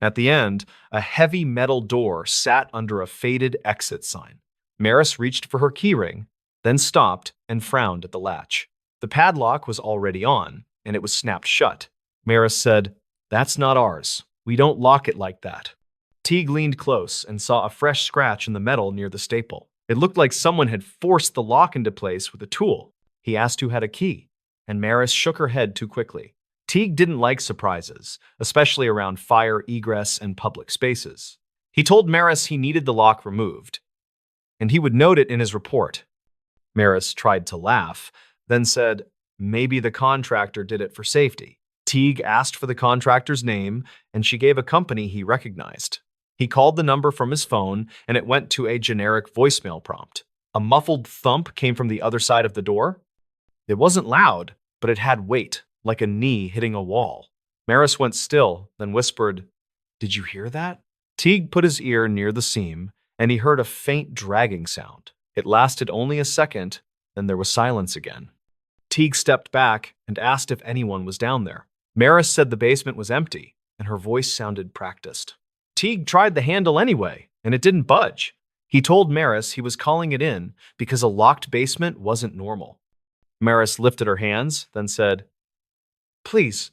At the end, a heavy metal door sat under a faded exit sign. Maris reached for her keyring, then stopped and frowned at the latch. The padlock was already on, and it was snapped shut. Maris said, "That's not ours. We don't lock it like that." Teague leaned close and saw a fresh scratch in the metal near the staple. It looked like someone had forced the lock into place with a tool. He asked who had a key, and Maris shook her head too quickly. Teague didn't like surprises, especially around fire egress and public spaces. He told Maris he needed the lock removed, and he would note it in his report. Maris tried to laugh, then said, maybe the contractor did it for safety. Teague asked for the contractor's name, and she gave a company he recognized. He called the number from his phone, and it went to a generic voicemail prompt. A muffled thump came from the other side of the door. It wasn't loud, but it had weight, like a knee hitting a wall. Maris went still, then whispered, "Did you hear that?" Teague put his ear near the seam, and he heard a faint dragging sound. It lasted only a second, then there was silence again. Teague stepped back and asked if anyone was down there. Maris said the basement was empty, and her voice sounded practiced. Teague tried the handle anyway, and it didn't budge. He told Maris he was calling it in because a locked basement wasn't normal. Maris lifted her hands, then said, "Please,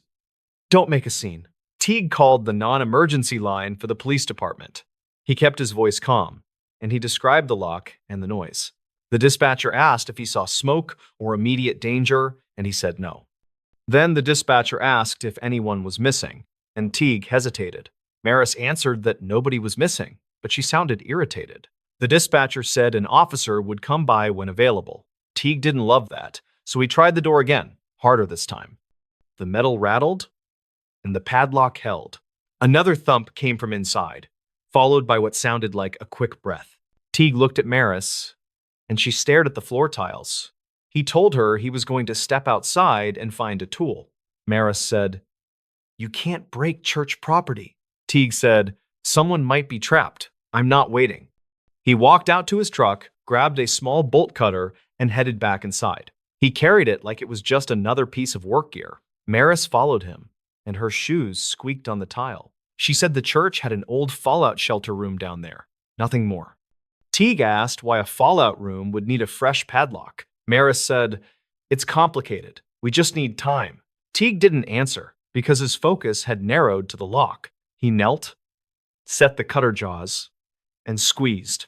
don't make a scene." Teague called the non-emergency line for the police department. He kept his voice calm, and he described the lock and the noise. The dispatcher asked if he saw smoke or immediate danger, and he said no. Then the dispatcher asked if anyone was missing, and Teague hesitated. Maris answered that nobody was missing, but she sounded irritated. The dispatcher said an officer would come by when available. Teague didn't love that, so he tried the door again, harder this time. The metal rattled, and the padlock held. Another thump came from inside, followed by what sounded like a quick breath. Teague looked at Maris, and she stared at the floor tiles. He told her he was going to step outside and find a tool. Maris said, "You can't break church property." Teague said, "Someone might be trapped. I'm not waiting." He walked out to his truck, grabbed a small bolt cutter, and headed back inside. He carried it like it was just another piece of work gear. Maris followed him, and her shoes squeaked on the tile. She said the church had an old fallout shelter room down there. Nothing more. Teague asked why a fallout room would need a fresh padlock. Maris said, "It's complicated. We just need time." Teague didn't answer because his focus had narrowed to the lock. He knelt, set the cutter jaws, and squeezed.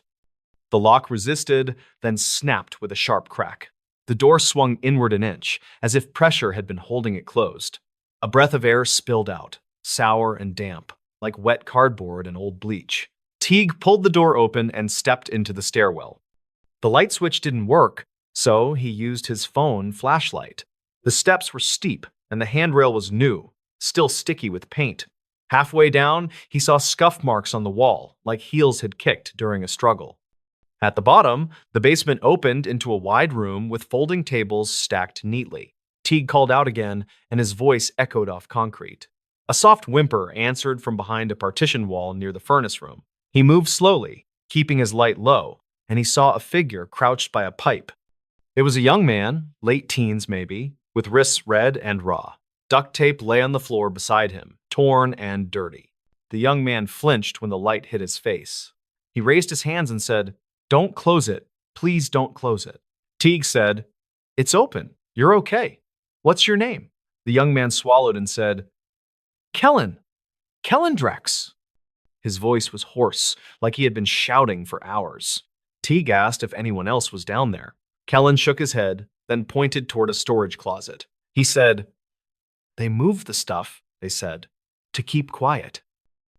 The lock resisted, then snapped with a sharp crack. The door swung inward an inch, as if pressure had been holding it closed. A breath of air spilled out, sour and damp, like wet cardboard and old bleach. Teague pulled the door open and stepped into the stairwell. The light switch didn't work, so he used his phone flashlight. The steps were steep, and the handrail was new, still sticky with paint. Halfway down, he saw scuff marks on the wall, like heels had kicked during a struggle. At the bottom, the basement opened into a wide room with folding tables stacked neatly. Teague called out again, and his voice echoed off concrete. A soft whimper answered from behind a partition wall near the furnace room. He moved slowly, keeping his light low, and he saw a figure crouched by a pipe. It was a young man, late teens maybe, with wrists red and raw. Duct tape lay on the floor beside him, torn and dirty. The young man flinched when the light hit his face. He raised his hands and said, "Don't close it. Please don't close it." Teague said, "It's open. You're okay. What's your name?" The young man swallowed and said, "Kellen. Kellen Drex." His voice was hoarse, like he had been shouting for hours. Teague asked if anyone else was down there. Kellen shook his head, then pointed toward a storage closet. He said, "They moved the stuff," they said, "to keep quiet."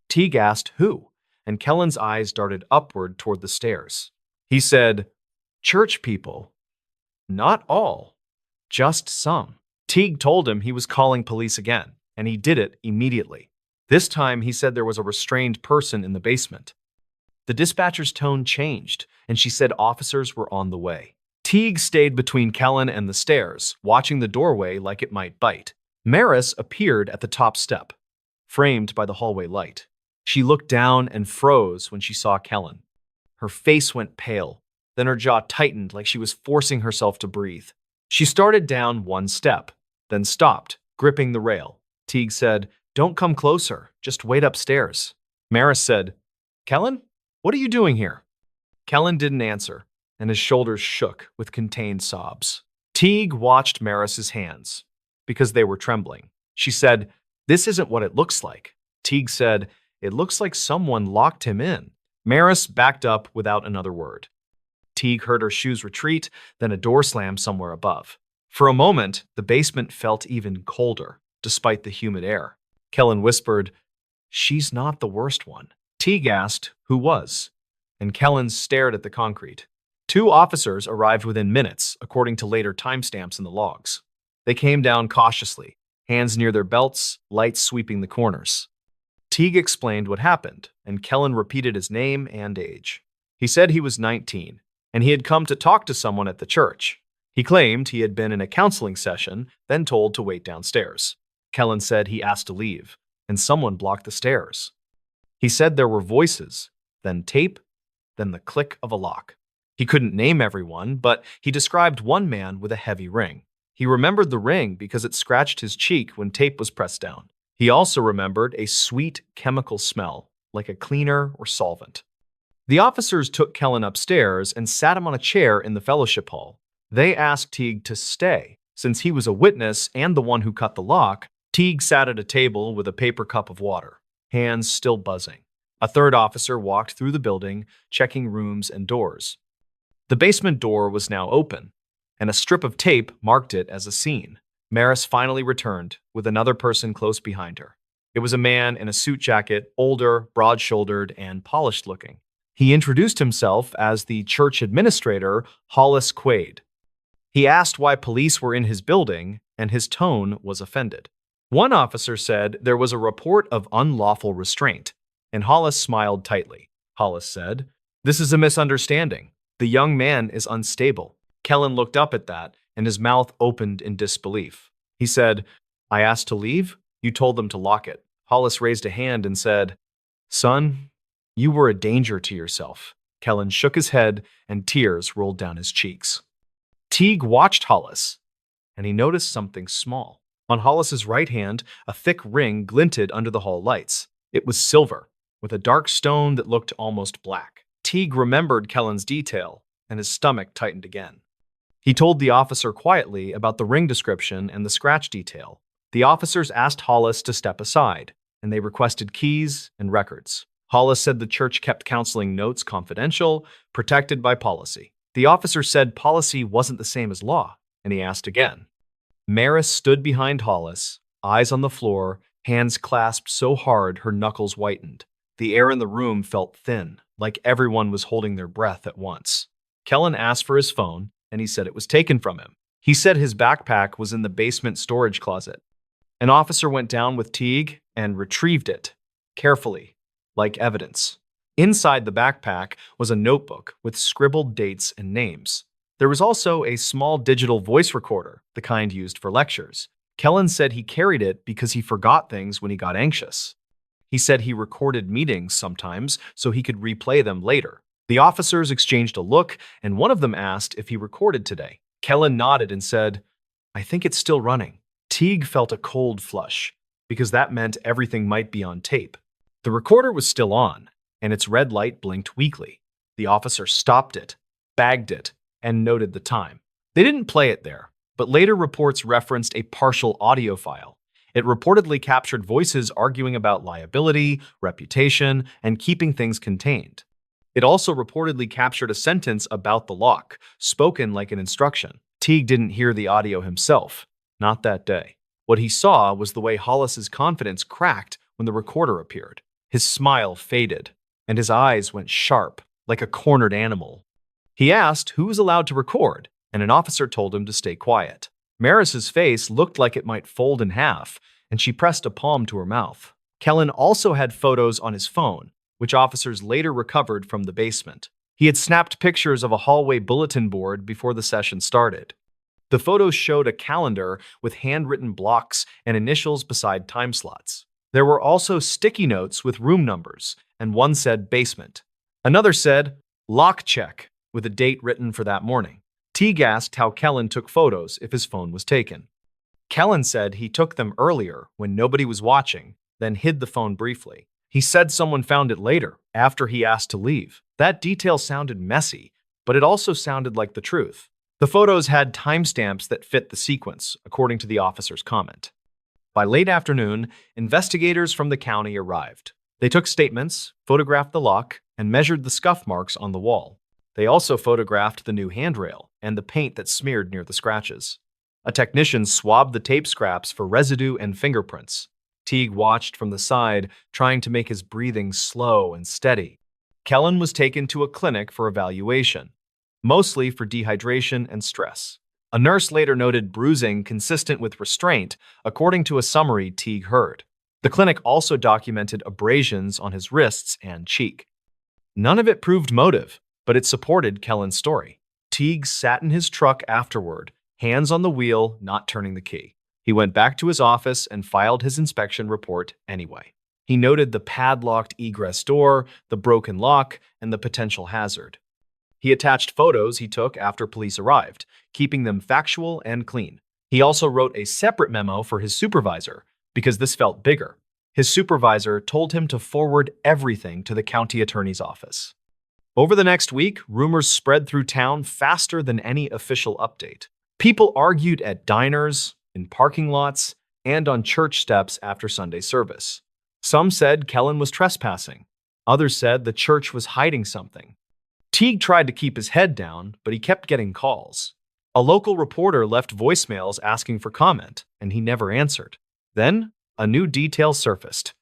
Teague asked who, and Kellen's eyes darted upward toward the stairs. He said, "Church people. Not all, just some." Teague told him he was calling police again, and he did it immediately. This time, he said there was a restrained person in the basement. The dispatcher's tone changed, and she said officers were on the way. Teague stayed between Kellen and the stairs, watching the doorway like it might bite. Maris appeared at the top step, framed by the hallway light. She looked down and froze when she saw Kellen. Her face went pale, then her jaw tightened like she was forcing herself to breathe. She started down one step, then stopped, gripping the rail. Teague said, "Don't come closer, just wait upstairs." Maris said, "Kellen, what are you doing here?" Kellen didn't answer, and his shoulders shook with contained sobs. Teague watched Maris's hands, because they were trembling. She said, "This isn't what it looks like." Teague said, It looks like someone locked him in. Maris backed up without another word. Teague heard her shoes retreat, then a door slam somewhere above. For a moment, the basement felt even colder, despite the humid air. Kellen whispered, "She's not the worst one." Teague asked, "Who was?" And Kellen stared at the concrete. 2 officers arrived within minutes, according to later timestamps in the logs. They came down cautiously, hands near their belts, lights sweeping the corners. Teague explained what happened, and Kellen repeated his name and age. He said he was 19, and he had come to talk to someone at the church. He claimed he had been in a counseling session, then told to wait downstairs. Kellen said he asked to leave, and someone blocked the stairs. He said there were voices, then tape, then the click of a lock. He couldn't name everyone, but he described one man with a heavy ring. He remembered the ring because it scratched his cheek when tape was pressed down. He also remembered a sweet chemical smell, like a cleaner or solvent. The officers took Kellen upstairs and sat him on a chair in the fellowship hall. They asked Teague to stay. Since he was a witness and the one who cut the lock, Teague sat at a table with a paper cup of water, hands still buzzing. A third officer walked through the building, checking rooms and doors. The basement door was now open, and a strip of tape marked it as a scene. Maris finally returned, with another person close behind her. It was a man in a suit jacket, older, broad-shouldered, and polished-looking. He introduced himself as the church administrator, Hollis Quaid. He asked why police were in his building, and his tone was offended. One officer said there was a report of unlawful restraint, and Hollis smiled tightly. Hollis said, "This is a misunderstanding. The young man is unstable." Kellen looked up at that, and his mouth opened in disbelief. He said, "I asked to leave? You told them to lock it." Hollis raised a hand and said, "Son, you were a danger to yourself." Kellen shook his head, and tears rolled down his cheeks. Teague watched Hollis, and he noticed something small. On Hollis's right hand, a thick ring glinted under the hall lights. It was silver, with a dark stone that looked almost black. Teague remembered Kellen's detail, and his stomach tightened again. He told the officer quietly about the ring description and the scratch detail. The officers asked Hollis to step aside, and they requested keys and records. Hollis said the church kept counseling notes confidential, protected by policy. The officer said policy wasn't the same as law, and he asked again. Maris stood behind Hollis, eyes on the floor, hands clasped so hard her knuckles whitened. The air in the room felt thin, like everyone was holding their breath at once. Kellen asked for his phone, and he said it was taken from him. He said his backpack was in the basement storage closet. An officer went down with Teague and retrieved it, carefully, like evidence. Inside the backpack was a notebook with scribbled dates and names. There was also a small digital voice recorder, the kind used for lectures. Kellen said he carried it because he forgot things when he got anxious. He said he recorded meetings sometimes so he could replay them later. The officers exchanged a look, and one of them asked if he recorded today. Kellen nodded and said, "I think it's still running." Teague felt a cold flush, because that meant everything might be on tape. The recorder was still on, and its red light blinked weakly. The officer stopped it, bagged it, and noted the time. They didn't play it there, but later reports referenced a partial audio file. It reportedly captured voices arguing about liability, reputation, and keeping things contained. It also reportedly captured a sentence about the lock, spoken like an instruction. Teague didn't hear the audio himself, not that day. What he saw was the way Hollis's confidence cracked when the recorder appeared. His smile faded, and his eyes went sharp, like a cornered animal. He asked who was allowed to record, and an officer told him to stay quiet. Maris's face looked like it might fold in half, and she pressed a palm to her mouth. Kellen also had photos on his phone, which officers later recovered from the basement. He had snapped pictures of a hallway bulletin board before the session started. The photos showed a calendar with handwritten blocks and initials beside time slots. There were also sticky notes with room numbers, and one said basement. Another said lock check, with a date written for that morning. Teague asked how Kellen took photos if his phone was taken. Kellen said he took them earlier when nobody was watching, then hid the phone briefly. He said someone found it later, after he asked to leave. That detail sounded messy, but it also sounded like the truth. The photos had timestamps that fit the sequence, according to the officer's comment. By late afternoon, investigators from the county arrived. They took statements, photographed the lock, and measured the scuff marks on the wall. They also photographed the new handrail and the paint that smeared near the scratches. A technician swabbed the tape scraps for residue and fingerprints. Teague watched from the side, trying to make his breathing slow and steady. Kellen was taken to a clinic for evaluation, mostly for dehydration and stress. A nurse later noted bruising consistent with restraint, according to a summary Teague heard. The clinic also documented abrasions on his wrists and cheek. None of it proved motive, but it supported Kellen's story. Teague sat in his truck afterward, hands on the wheel, not turning the key. He went back to his office and filed his inspection report anyway. He noted the padlocked egress door, the broken lock, and the potential hazard. He attached photos he took after police arrived, keeping them factual and clean. He also wrote a separate memo for his supervisor, because this felt bigger. His supervisor told him to forward everything to the county attorney's office. Over the next week, rumors spread through town faster than any official update. People argued at diners, in parking lots, and on church steps after Sunday service. Some said Kellen was trespassing. Others said the church was hiding something. Teague tried to keep his head down, but he kept getting calls. A local reporter left voicemails asking for comment, and he never answered. Then, a new detail surfaced,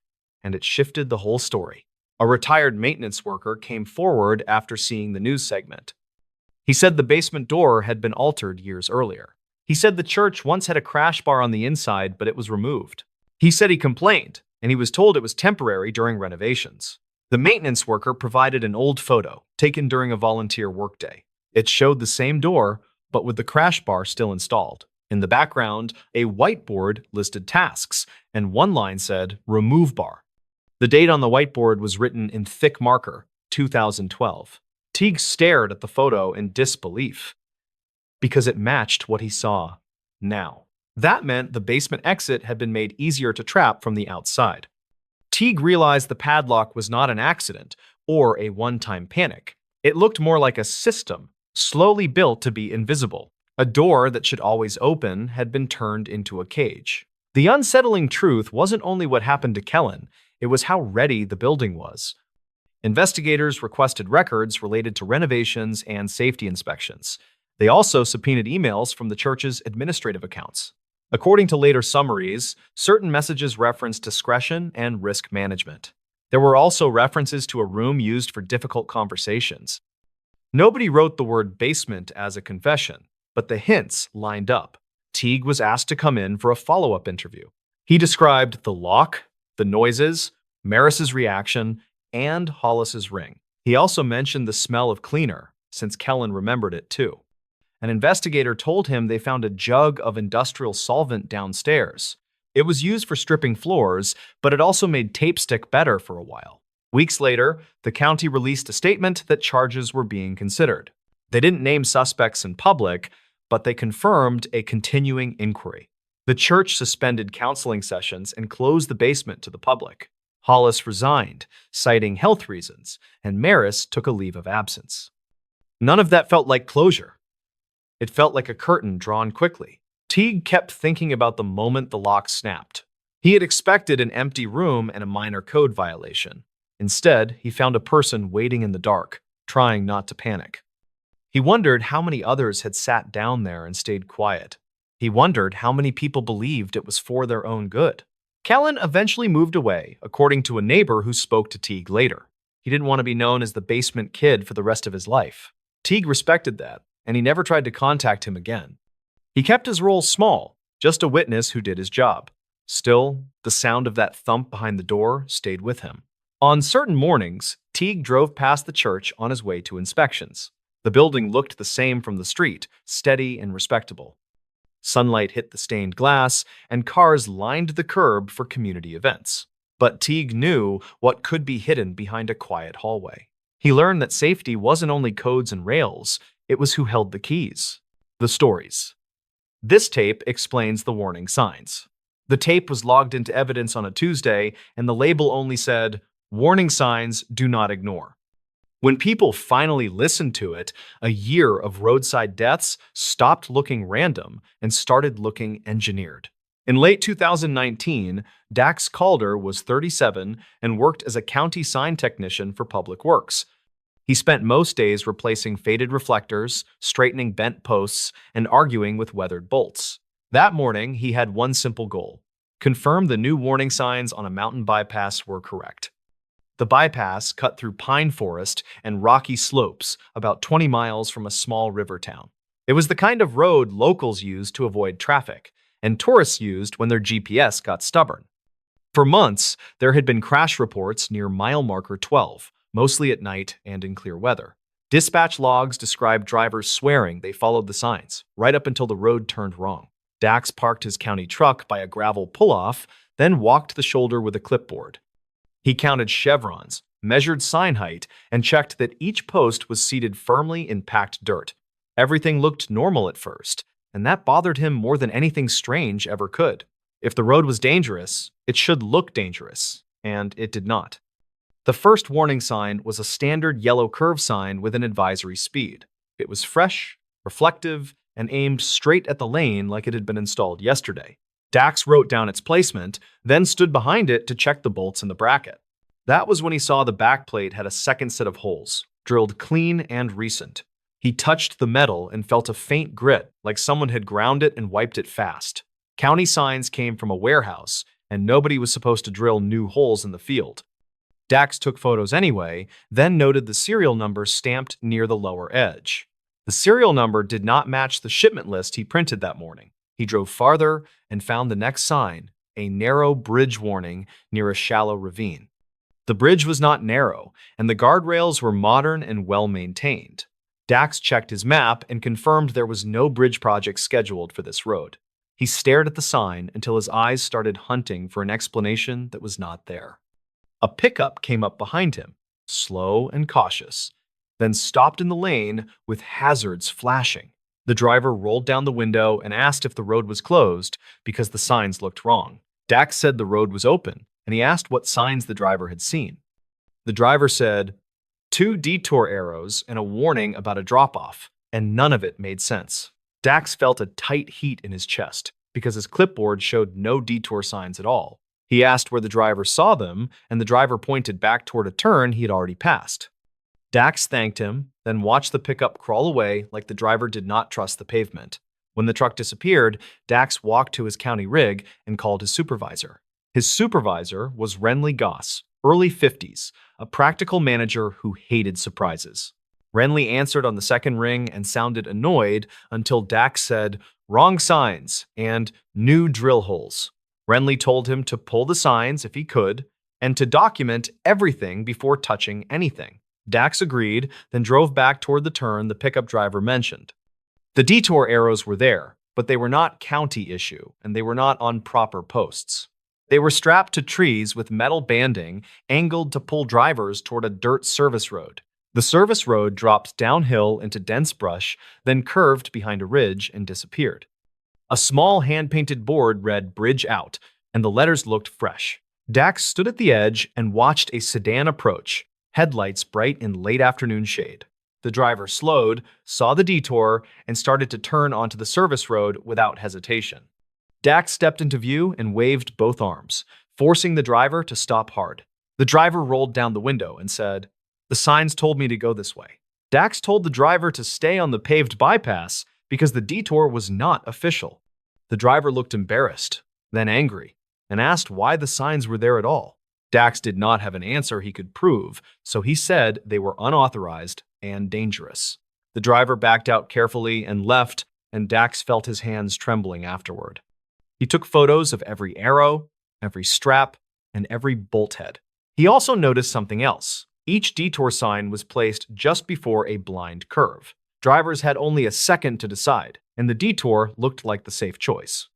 and it shifted the whole story. A retired maintenance worker came forward after seeing the news segment. He said the basement door had been altered years earlier. He said the church once had a crash bar on the inside, but it was removed. He said he complained, and he was told it was temporary during renovations. The maintenance worker provided an old photo taken during a volunteer workday. It showed the same door, but with the crash bar still installed. In the background, a whiteboard listed tasks, and one line said, "Remove bar." The date on the whiteboard was written in thick marker, 2012. Teague stared at the photo in disbelief, because it matched what he saw now. That meant the basement exit had been made easier to trap from the outside. Teague realized the padlock was not an accident or a one-time panic. It looked more like a system, slowly built to be invisible. A door that should always open had been turned into a cage. The unsettling truth wasn't only what happened to Kellen, it was how ready the building was. Investigators requested records related to renovations and safety inspections. They also subpoenaed emails from the church's administrative accounts. According to later summaries, certain messages referenced discretion and risk management. There were also references to a room used for difficult conversations. Nobody wrote the word basement as a confession, but the hints lined up. Teague was asked to come in for a follow-up interview. He described the lock, the noises, Maris's reaction, and Hollis's ring. He also mentioned the smell of cleaner, since Kellen remembered it too. An investigator told him they found a jug of industrial solvent downstairs. It was used for stripping floors, but it also made tape stick better for a while. Weeks later, the county released a statement that charges were being considered. They didn't name suspects in public, but they confirmed a continuing inquiry. The church suspended counseling sessions and closed the basement to the public. Hollis resigned, citing health reasons, and Maris took a leave of absence. None of that felt like closure. It felt like a curtain drawn quickly. Teague kept thinking about the moment the lock snapped. He had expected an empty room and a minor code violation. Instead, he found a person waiting in the dark, trying not to panic. He wondered how many others had sat down there and stayed quiet. He wondered how many people believed it was for their own good. Kellen eventually moved away, according to a neighbor who spoke to Teague later. He didn't want to be known as the basement kid for the rest of his life. Teague respected that, and he never tried to contact him again. He kept his role small, just a witness who did his job. Still, the sound of that thump behind the door stayed with him. On certain mornings, Teague drove past the church on his way to inspections. The building looked the same from the street, steady and respectable. Sunlight hit the stained glass, and cars lined the curb for community events. But Teague knew what could be hidden behind a quiet hallway. He learned that safety wasn't only codes and rails, it was who held the keys. The stories. This tape explains the warning signs. The tape was logged into evidence on a Tuesday, and the label only said, "Warning signs, do not ignore." When people finally listened to it, a year of roadside deaths stopped looking random and started looking engineered. In late 2019, Dax Calder was 37 and worked as a county sign technician for Public Works. He spent most days replacing faded reflectors, straightening bent posts, and arguing with weathered bolts. That morning, he had one simple goal: confirm the new warning signs on a mountain bypass were correct. The bypass cut through pine forest and rocky slopes about 20 miles from a small river town. It was the kind of road locals used to avoid traffic, and tourists used when their GPS got stubborn. For months, there had been crash reports near mile marker 12, mostly at night and in clear weather. Dispatch logs described drivers swearing they followed the signs, right up until the road turned wrong. Dax parked his county truck by a gravel pull-off, then walked the shoulder with a clipboard. He counted chevrons, measured sign height, and checked that each post was seated firmly in packed dirt. Everything looked normal at first, and that bothered him more than anything strange ever could. If the road was dangerous, it should look dangerous, and it did not. The first warning sign was a standard yellow curve sign with an advisory speed. It was fresh, reflective, and aimed straight at the lane like it had been installed yesterday. Dax wrote down its placement, then stood behind it to check the bolts in the bracket. That was when he saw the backplate had a second set of holes, drilled clean and recent. He touched the metal and felt a faint grit, like someone had ground it and wiped it fast. County signs came from a warehouse, and nobody was supposed to drill new holes in the field. Dax took photos anyway, then noted the serial number stamped near the lower edge. The serial number did not match the shipment list he printed that morning. He drove farther and found the next sign, a narrow bridge warning near a shallow ravine. The bridge was not narrow, and the guardrails were modern and well-maintained. Dax checked his map and confirmed there was no bridge project scheduled for this road. He stared at the sign until his eyes started hunting for an explanation that was not there. A pickup came up behind him, slow and cautious, then stopped in the lane with hazards flashing. The driver rolled down the window and asked if the road was closed because the signs looked wrong. Dax said the road was open, and he asked what signs the driver had seen. The driver said, 2 detour arrows and a warning about a drop-off, and none of it made sense. Dax felt a tight heat in his chest because his clipboard showed no detour signs at all. He asked where the driver saw them, and the driver pointed back toward a turn he had already passed. Dax thanked him, then watched the pickup crawl away like the driver did not trust the pavement. When the truck disappeared, Dax walked to his county rig and called his supervisor. His supervisor was Renly Goss, early 50s, a practical manager who hated surprises. Renly answered on the second ring and sounded annoyed until Dax said, "Wrong signs," and "new drill holes." Renly told him to pull the signs if he could, and to document everything before touching anything. Dax agreed, then drove back toward the turn the pickup driver mentioned. The detour arrows were there, but they were not county issue, and they were not on proper posts. They were strapped to trees with metal banding, angled to pull drivers toward a dirt service road. The service road dropped downhill into dense brush, then curved behind a ridge and disappeared. A small hand-painted board read "Bridge Out," and the letters looked fresh. Dax stood at the edge and watched a sedan approach, headlights bright in late afternoon shade. The driver slowed, saw the detour, and started to turn onto the service road without hesitation. Dax stepped into view and waved both arms, forcing the driver to stop hard. The driver rolled down the window and said, "The signs told me to go this way." Dax told the driver to stay on the paved bypass because the detour was not official. The driver looked embarrassed, then angry, and asked why the signs were there at all. Dax did not have an answer he could prove, so he said they were unauthorized and dangerous. The driver backed out carefully and left, and Dax felt his hands trembling afterward. He took photos of every arrow, every strap, and every bolt head. He also noticed something else. Each detour sign was placed just before a blind curve. Drivers had only a second to decide, and the detour looked like the safe choice.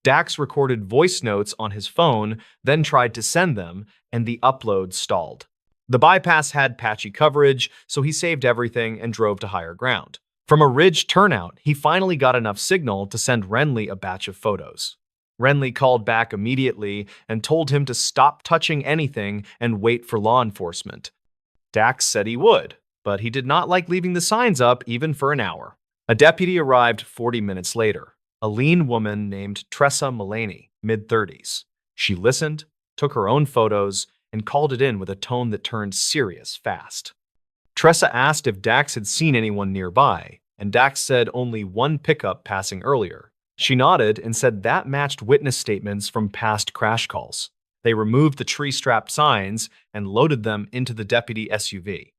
Dax recorded voice notes on his phone, then tried to send them, and the upload stalled. The bypass had patchy coverage, so he saved everything and drove to higher ground. From a ridge turnout, he finally got enough signal to send Renly a batch of photos. Renly called back immediately and told him to stop touching anything and wait for law enforcement. Dax said he would, but he did not like leaving the signs up even for an hour. A deputy arrived 40 minutes later. a lean woman named Tressa Mullaney, mid-30s. She listened, took her own photos, and called it in with a tone that turned serious fast. Tressa asked if Dax had seen anyone nearby, and Dax said only one pickup passing earlier. She nodded and said that matched witness statements from past crash calls. They removed the tree-strapped signs and loaded them into the deputy SUV.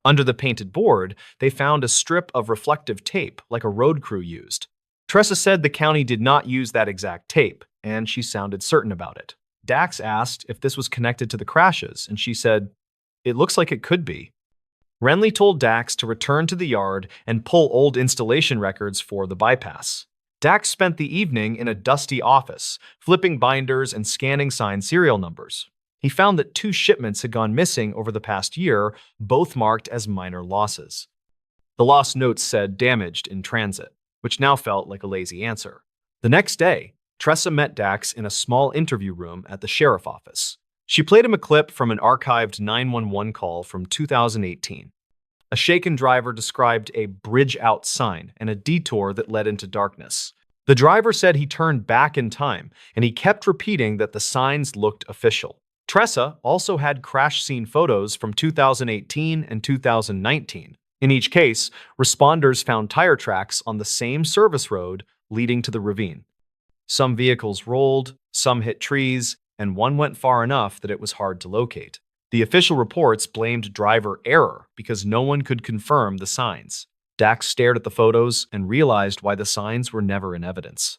Under the painted board, they found a strip of reflective tape like a road crew used. Tressa said the county did not use that exact tape, and she sounded certain about it. Dax asked if this was connected to the crashes, and she said, "It looks like it could be." Renly told Dax to return to the yard and pull old installation records for the bypass. Dax spent the evening in a dusty office, flipping binders and scanning sign serial numbers. He found that 2 shipments had gone missing over the past year, both marked as minor losses. The lost notes said damaged in transit, which now felt like a lazy answer. The next day, Tressa met Dax in a small interview room at the sheriff office. She played him a clip from an archived 911 call from 2018. A shaken driver described a bridge-out sign and a detour that led into darkness. The driver said he turned back in time, and he kept repeating that the signs looked official. Tressa also had crash scene photos from 2018 and 2019. In each case, responders found tire tracks on the same service road leading to the ravine. Some vehicles rolled, some hit trees, and one went far enough that it was hard to locate. The official reports blamed driver error because no one could confirm the signs. Dax stared at the photos and realized why the signs were never in evidence.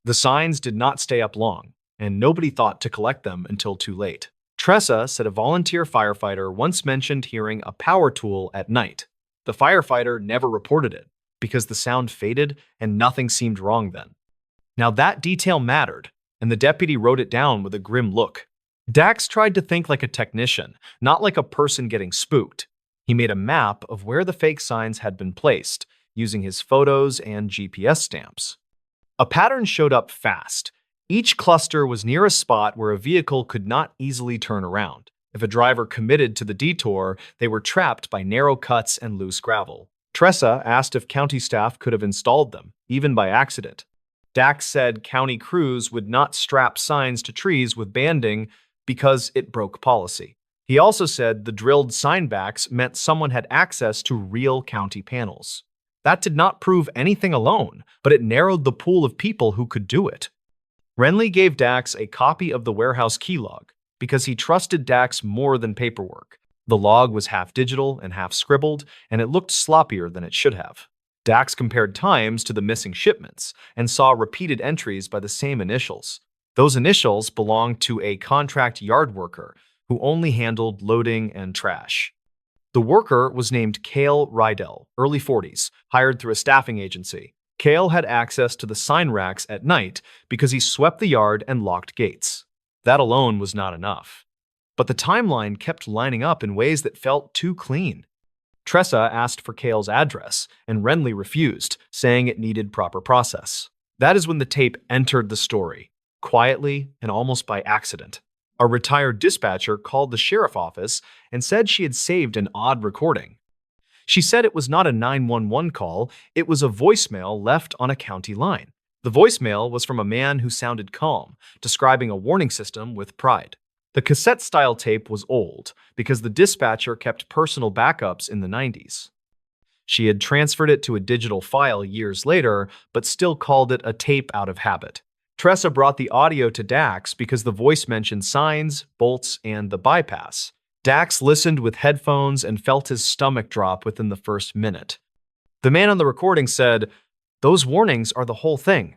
The signs did not stay up long, and nobody thought to collect them until too late. Tressa said a volunteer firefighter once mentioned hearing a power tool at night. The firefighter never reported it because the sound faded and nothing seemed wrong then. Now that detail mattered, and the deputy wrote it down with a grim look. Dax tried to think like a technician, not like a person getting spooked. He made a map of where the fake signs had been placed, using his photos and GPS stamps. A pattern showed up fast. Each cluster was near a spot where a vehicle could not easily turn around. If a driver committed to the detour, they were trapped by narrow cuts and loose gravel. Tressa asked if county staff could have installed them, even by accident. Dax said county crews would not strap signs to trees with banding because it broke policy. He also said the drilled sign backs meant someone had access to real county panels. That did not prove anything alone, but it narrowed the pool of people who could do it. Renly gave Dax a copy of the warehouse key log because he trusted Dax more than paperwork. The log was half digital and half scribbled, and it looked sloppier than it should have. Dax compared times to the missing shipments and saw repeated entries by the same initials. Those initials belonged to a contract yard worker who only handled loading and trash. The worker was named Cale Rydell, early 40s, hired through a staffing agency. Cale had access to the sign racks at night because he swept the yard and locked gates. That alone was not enough. But the timeline kept lining up in ways that felt too clean. Tressa asked for Cale's address, and Renly refused, saying it needed proper process. That is when the tape entered the story, quietly and almost by accident. A retired dispatcher called the sheriff office and said she had saved an odd recording. She said it was not a 911 call, it was a voicemail left on a county line. The voicemail was from a man who sounded calm, describing a warning system with pride. The cassette-style tape was old because the dispatcher kept personal backups in the 90s. She had transferred it to a digital file years later, but still called it a tape out of habit. Tressa brought the audio to Dax because the voice mentioned signs, bolts, and the bypass. Dax listened with headphones and felt his stomach drop within the first minute. The man on the recording said, "Those warnings are the whole thing.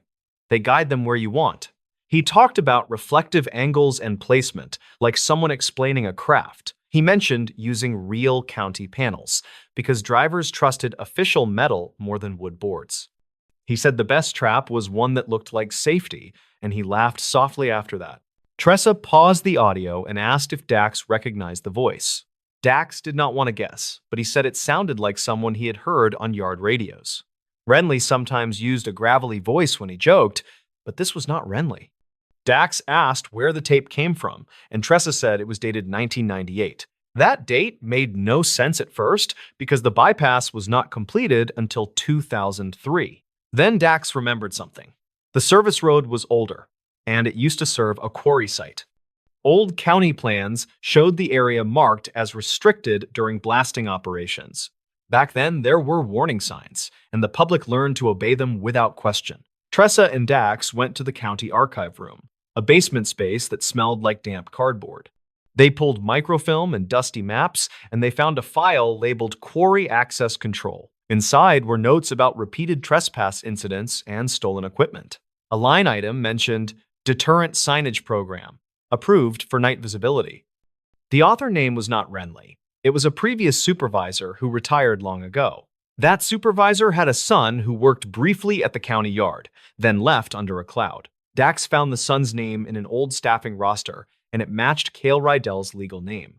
They guide them where you want." He talked about reflective angles and placement, like someone explaining a craft. He mentioned using real county panels, because drivers trusted official metal more than wood boards. He said the best trap was one that looked like safety, and he laughed softly after that. Tressa paused the audio and asked if Dax recognized the voice. Dax did not want to guess, but he said it sounded like someone he had heard on yard radios. Renly sometimes used a gravelly voice when he joked, but this was not Renly. Dax asked where the tape came from, and Tressa said it was dated 1998. That date made no sense at first because the bypass was not completed until 2003. Then Dax remembered something. The service road was older, and it used to serve a quarry site. Old county plans showed the area marked as restricted during blasting operations. Back then, there were warning signs, and the public learned to obey them without question. Tressa and Dax went to the county archive room, a basement space that smelled like damp cardboard. They pulled microfilm and dusty maps, and they found a file labeled Quarry Access Control. Inside were notes about repeated trespass incidents and stolen equipment. A line item mentioned Deterrent Signage Program, approved for night visibility. The author name was not Renly. It was a previous supervisor who retired long ago. That supervisor had a son who worked briefly at the county yard, then left under a cloud. Dax found the son's name in an old staffing roster, and it matched Cale Rydell's legal name.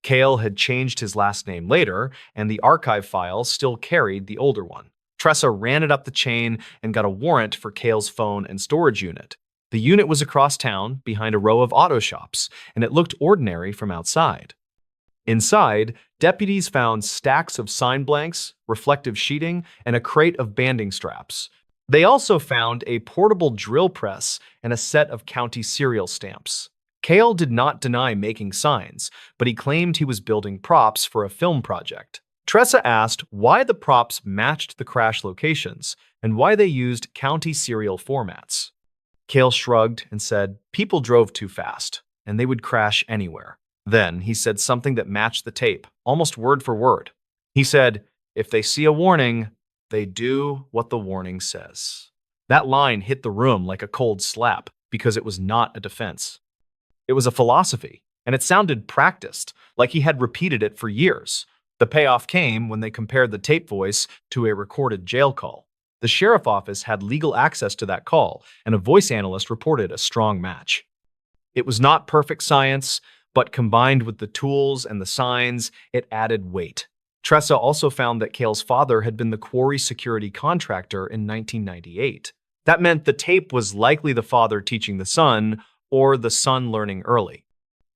Cale had changed his last name later, and the archive file still carried the older one. Tressa ran it up the chain and got a warrant for Cale's phone and storage unit. The unit was across town, behind a row of auto shops, and it looked ordinary from outside. Inside, deputies found stacks of sign blanks, reflective sheeting, and a crate of banding straps. They also found a portable drill press and a set of county serial stamps. Cale did not deny making signs, but he claimed he was building props for a film project. Tressa asked why the props matched the crash locations and why they used county serial formats. Cale shrugged and said people drove too fast, and they would crash anywhere. Then he said something that matched the tape, almost word for word. He said, if they see a warning, they do what the warning says. That line hit the room like a cold slap because it was not a defense. It was a philosophy, and it sounded practiced, like he had repeated it for years. The payoff came when they compared the tape voice to a recorded jail call. The sheriff office had legal access to that call, and a voice analyst reported a strong match. It was not perfect science, but combined with the tools and the signs, it added weight. Tressa also found that Cale's father had been the quarry security contractor in 1998. That meant the tape was likely the father teaching the son, or the son learning early.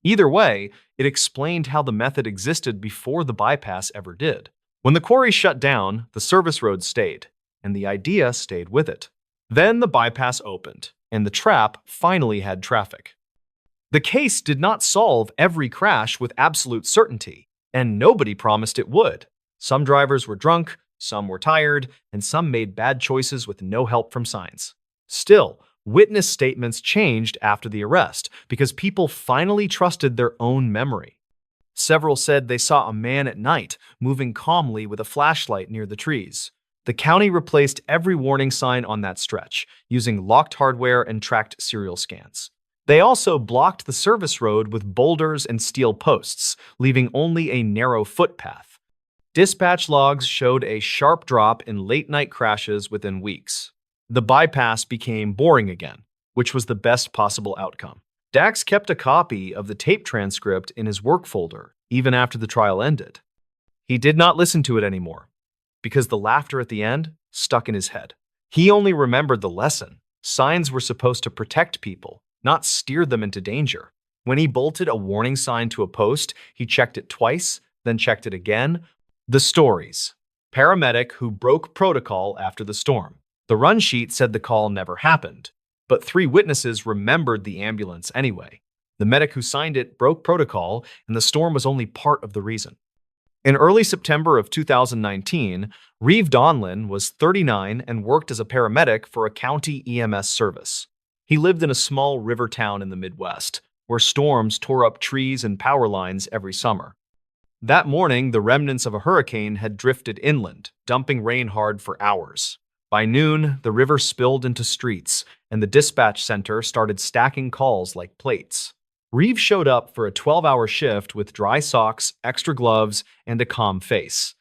Either way, it explained how the method existed before the bypass ever did. When the quarry shut down, the service road stayed, and the idea stayed with it. Then the bypass opened, and the trap finally had traffic. The case did not solve every crash with absolute certainty, and nobody promised it would. Some drivers were drunk, some were tired, and some made bad choices with no help from signs. Still, witness statements changed after the arrest because people finally trusted their own memory. Several said they saw a man at night moving calmly with a flashlight near the trees. The county replaced every warning sign on that stretch, using locked hardware and tracked serial scans. They also blocked the service road with boulders and steel posts, leaving only a narrow footpath. Dispatch logs showed a sharp drop in late-night crashes within weeks. The bypass became boring again, which was the best possible outcome. Dax kept a copy of the tape transcript in his work folder, even after the trial ended. He did not listen to it anymore, because the laughter at the end stuck in his head. He only remembered the lesson. Signs were supposed to protect people, not steer them into danger. When he bolted a warning sign to a post, he checked it twice, then checked it again. The stories. Paramedic who broke protocol after the storm. The run sheet said the call never happened, but 3 witnesses remembered the ambulance anyway. The medic who signed it broke protocol, and the storm was only part of the reason. In early September of 2019, Reeve Donlin was 39 and worked as a paramedic for a county EMS service. He lived in a small river town in the Midwest, where storms tore up trees and power lines every summer. That morning, the remnants of a hurricane had drifted inland, dumping rain hard for hours. By noon, the river spilled into streets, and the dispatch center started stacking calls like plates. Reeve showed up for a 12-hour shift with dry socks, extra gloves, and a calm face.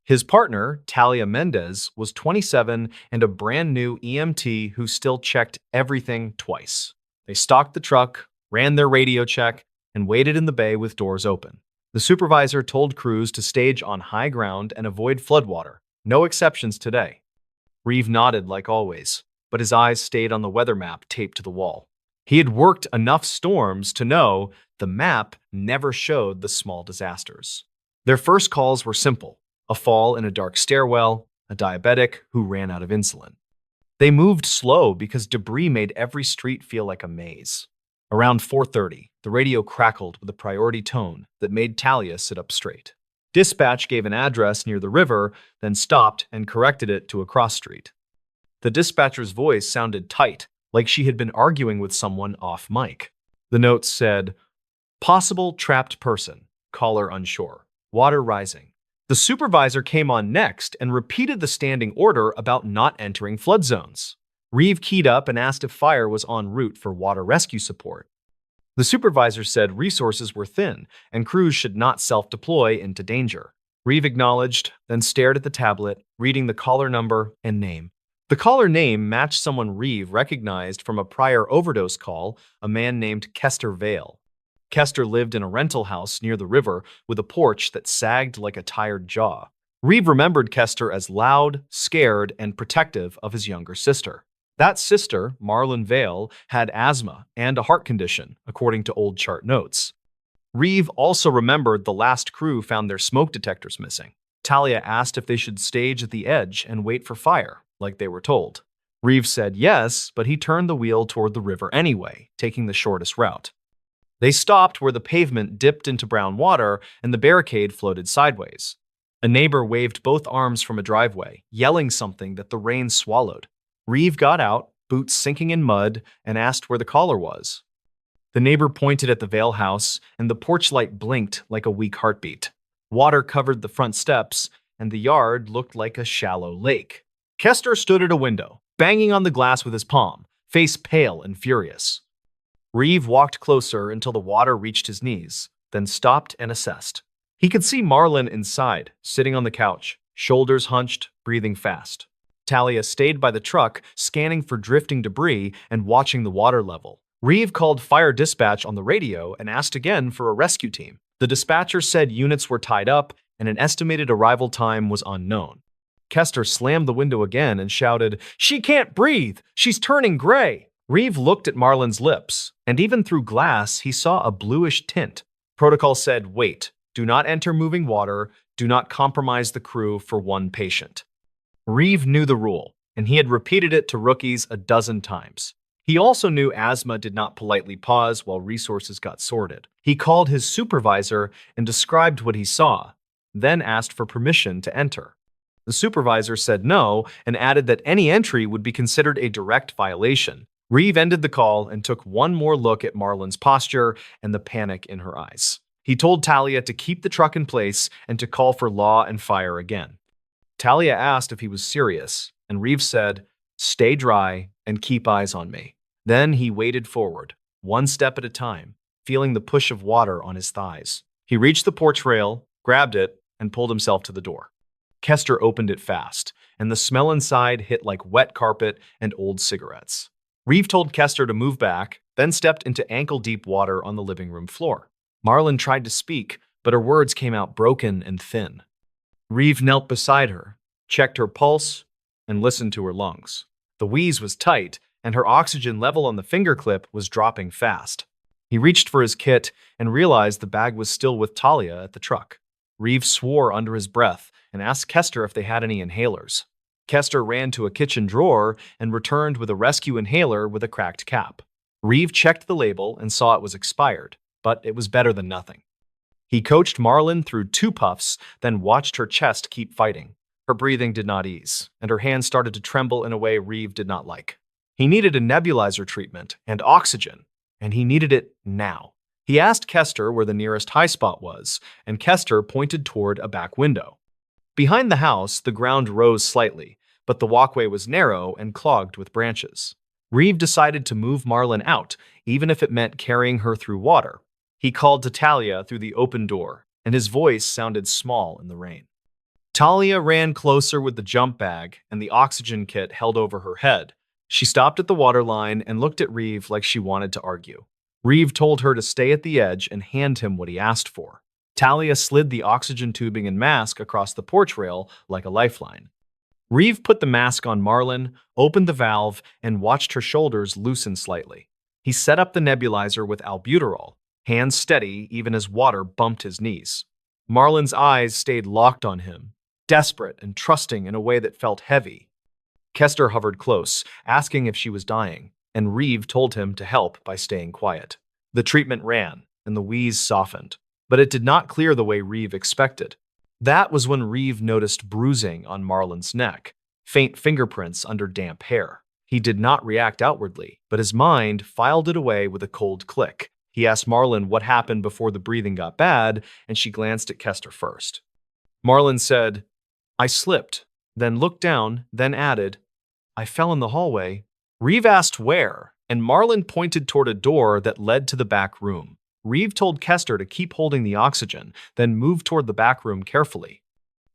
His partner, Talia Mendez, was 27 and a brand new EMT who still checked everything twice. They stocked the truck, ran their radio check, and waited in the bay with doors open. The supervisor told crews to stage on high ground and avoid floodwater. No exceptions today. Reeve nodded like always, but his eyes stayed on the weather map taped to the wall. He had worked enough storms to know the map never showed the small disasters. Their first calls were simple: a fall in a dark stairwell, a diabetic who ran out of insulin. They moved slow because debris made every street feel like a maze. Around 4:30, the radio crackled with a priority tone that made Talia sit up straight. Dispatch gave an address near the river, then stopped and corrected it to a cross street. The dispatcher's voice sounded tight, like she had been arguing with someone off mic. The note said, "Possible trapped person, caller unsure, water rising." The supervisor came on next and repeated the standing order about not entering flood zones. Reeve keyed up and asked if fire was en route for water rescue support. The supervisor said resources were thin and crews should not self-deploy into danger. Reeve acknowledged, then stared at the tablet, reading the caller number and name. The caller name matched someone Reeve recognized from a prior overdose call, a man named Kester Vale. Kester lived in a rental house near the river with a porch that sagged like a tired jaw. Reeve remembered Kester as loud, scared, and protective of his younger sister. That sister, Marlon Vale, had asthma and a heart condition, according to old chart notes. Reeve also remembered the last crew found their smoke detectors missing. Talia asked if they should stage at the edge and wait for fire, like they were told. Reeve said yes, but he turned the wheel toward the river anyway, taking the shortest route. They stopped where the pavement dipped into brown water and the barricade floated sideways. A neighbor waved both arms from a driveway, yelling something that the rain swallowed. Reeve got out, boots sinking in mud, and asked where the caller was. The neighbor pointed at the Vale house, and the porch light blinked like a weak heartbeat. Water covered the front steps, and the yard looked like a shallow lake. Kester stood at a window, banging on the glass with his palm, face pale and furious. Reeve walked closer until the water reached his knees, then stopped and assessed. He could see Marlon inside, sitting on the couch, shoulders hunched, breathing fast. Talia stayed by the truck, scanning for drifting debris and watching the water level. Reeve called fire dispatch on the radio and asked again for a rescue team. The dispatcher said units were tied up and an estimated arrival time was unknown. Kester slammed the window again and shouted, "She can't breathe! She's turning gray!" Reeve looked at Marlon's lips, and even through glass, he saw a bluish tint. Protocol said, "Wait, do not enter moving water, do not compromise the crew for one patient." Reeve knew the rule, and he had repeated it to rookies a dozen times. He also knew asthma did not politely pause while resources got sorted. He called his supervisor and described what he saw, then asked for permission to enter. The supervisor said no and added that any entry would be considered a direct violation. Reeve ended the call and took one more look at Marlon's posture and the panic in her eyes. He told Talia to keep the truck in place and to call for law and fire again. Talia asked if he was serious, and Reeve said, "Stay dry and keep eyes on me." Then he waded forward, one step at a time, feeling the push of water on his thighs. He reached the porch rail, grabbed it, and pulled himself to the door. Kester opened it fast, and the smell inside hit like wet carpet and old cigarettes. Reeve told Kester to move back, then stepped into ankle-deep water on the living room floor. Marlon tried to speak, but her words came out broken and thin. Reeve knelt beside her, checked her pulse, and listened to her lungs. The wheeze was tight, and her oxygen level on the finger clip was dropping fast. He reached for his kit and realized the bag was still with Talia at the truck. Reeve swore under his breath and asked Kester if they had any inhalers. Kester ran to a kitchen drawer and returned with a rescue inhaler with a cracked cap. Reeve checked the label and saw it was expired, but it was better than nothing. He coached Marlon through 2 puffs, then watched her chest keep fighting. Her breathing did not ease, and her hands started to tremble in a way Reeve did not like. He needed a nebulizer treatment and oxygen, and he needed it now. He asked Kester where the nearest high spot was, and Kester pointed toward a back window. Behind the house, the ground rose slightly, but the walkway was narrow and clogged with branches. Reeve decided to move Marlon out, even if it meant carrying her through water. He called to Talia through the open door, and his voice sounded small in the rain. Talia ran closer with the jump bag and the oxygen kit held over her head. She stopped at the waterline and looked at Reeve like she wanted to argue. Reeve told her to stay at the edge and hand him what he asked for. Talia slid the oxygen tubing and mask across the porch rail like a lifeline. Reeve put the mask on Marlon, opened the valve, and watched her shoulders loosen slightly. He set up the nebulizer with albuterol, hands steady even as water bumped his knees. Marlon's eyes stayed locked on him, desperate and trusting in a way that felt heavy. Kester hovered close, asking if she was dying, and Reeve told him to help by staying quiet. The treatment ran, and the wheeze softened, but it did not clear the way Reeve expected. That was when Reeve noticed bruising on Marlon's neck, faint fingerprints under damp hair. He did not react outwardly, but his mind filed it away with a cold click. He asked Marlon what happened before the breathing got bad, and she glanced at Kester first. Marlon said, "I slipped," then looked down, then added, "I fell in the hallway." Reeve asked where, and Marlon pointed toward a door that led to the back room. Reeve told Kester to keep holding the oxygen, then moved toward the back room carefully.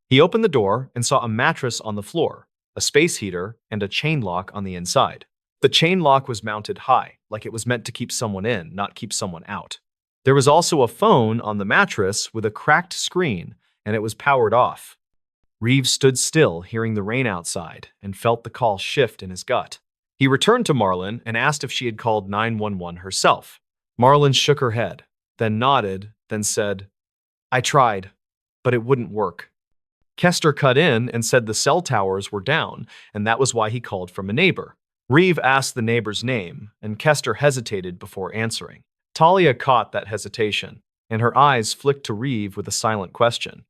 He opened the door and saw a mattress on the floor, a space heater, and a chain lock on the inside. The chain lock was mounted high, like it was meant to keep someone in, not keep someone out. There was also a phone on the mattress with a cracked screen, and it was powered off. Reeve stood still, hearing the rain outside, and felt the call shift in his gut. He returned to Marlon and asked if she had called 911 herself. Marlon shook her head, then nodded, then said, "I tried, but it wouldn't work." Kester cut in and said the cell towers were down, and that was why he called from a neighbor. Reeve asked the neighbor's name, and Kester hesitated before answering. Talia caught that hesitation, and her eyes flicked to Reeve with a silent question.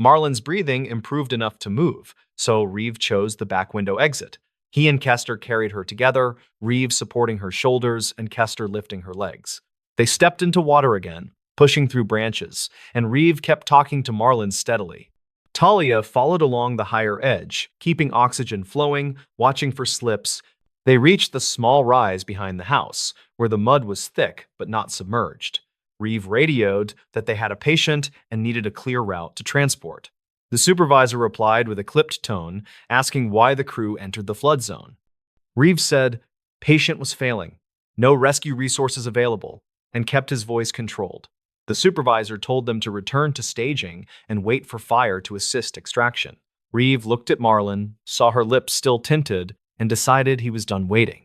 Marlon's breathing improved enough to move, so Reeve chose the back window exit. He and Kester carried her together, Reeve supporting her shoulders and Kester lifting her legs. They stepped into water again, pushing through branches, and Reeve kept talking to Marlon steadily. Talia followed along the higher edge, keeping oxygen flowing, watching for slips. They reached the small rise behind the house, where the mud was thick but not submerged. Reeve radioed that they had a patient and needed a clear route to transport. The supervisor replied with a clipped tone, asking why the crew entered the flood zone. Reeve said, "Patient was failing, no rescue resources available," and kept his voice controlled. The supervisor told them to return to staging and wait for fire to assist extraction. Reeve looked at Marlon, saw her lips still tinted, and decided he was done waiting.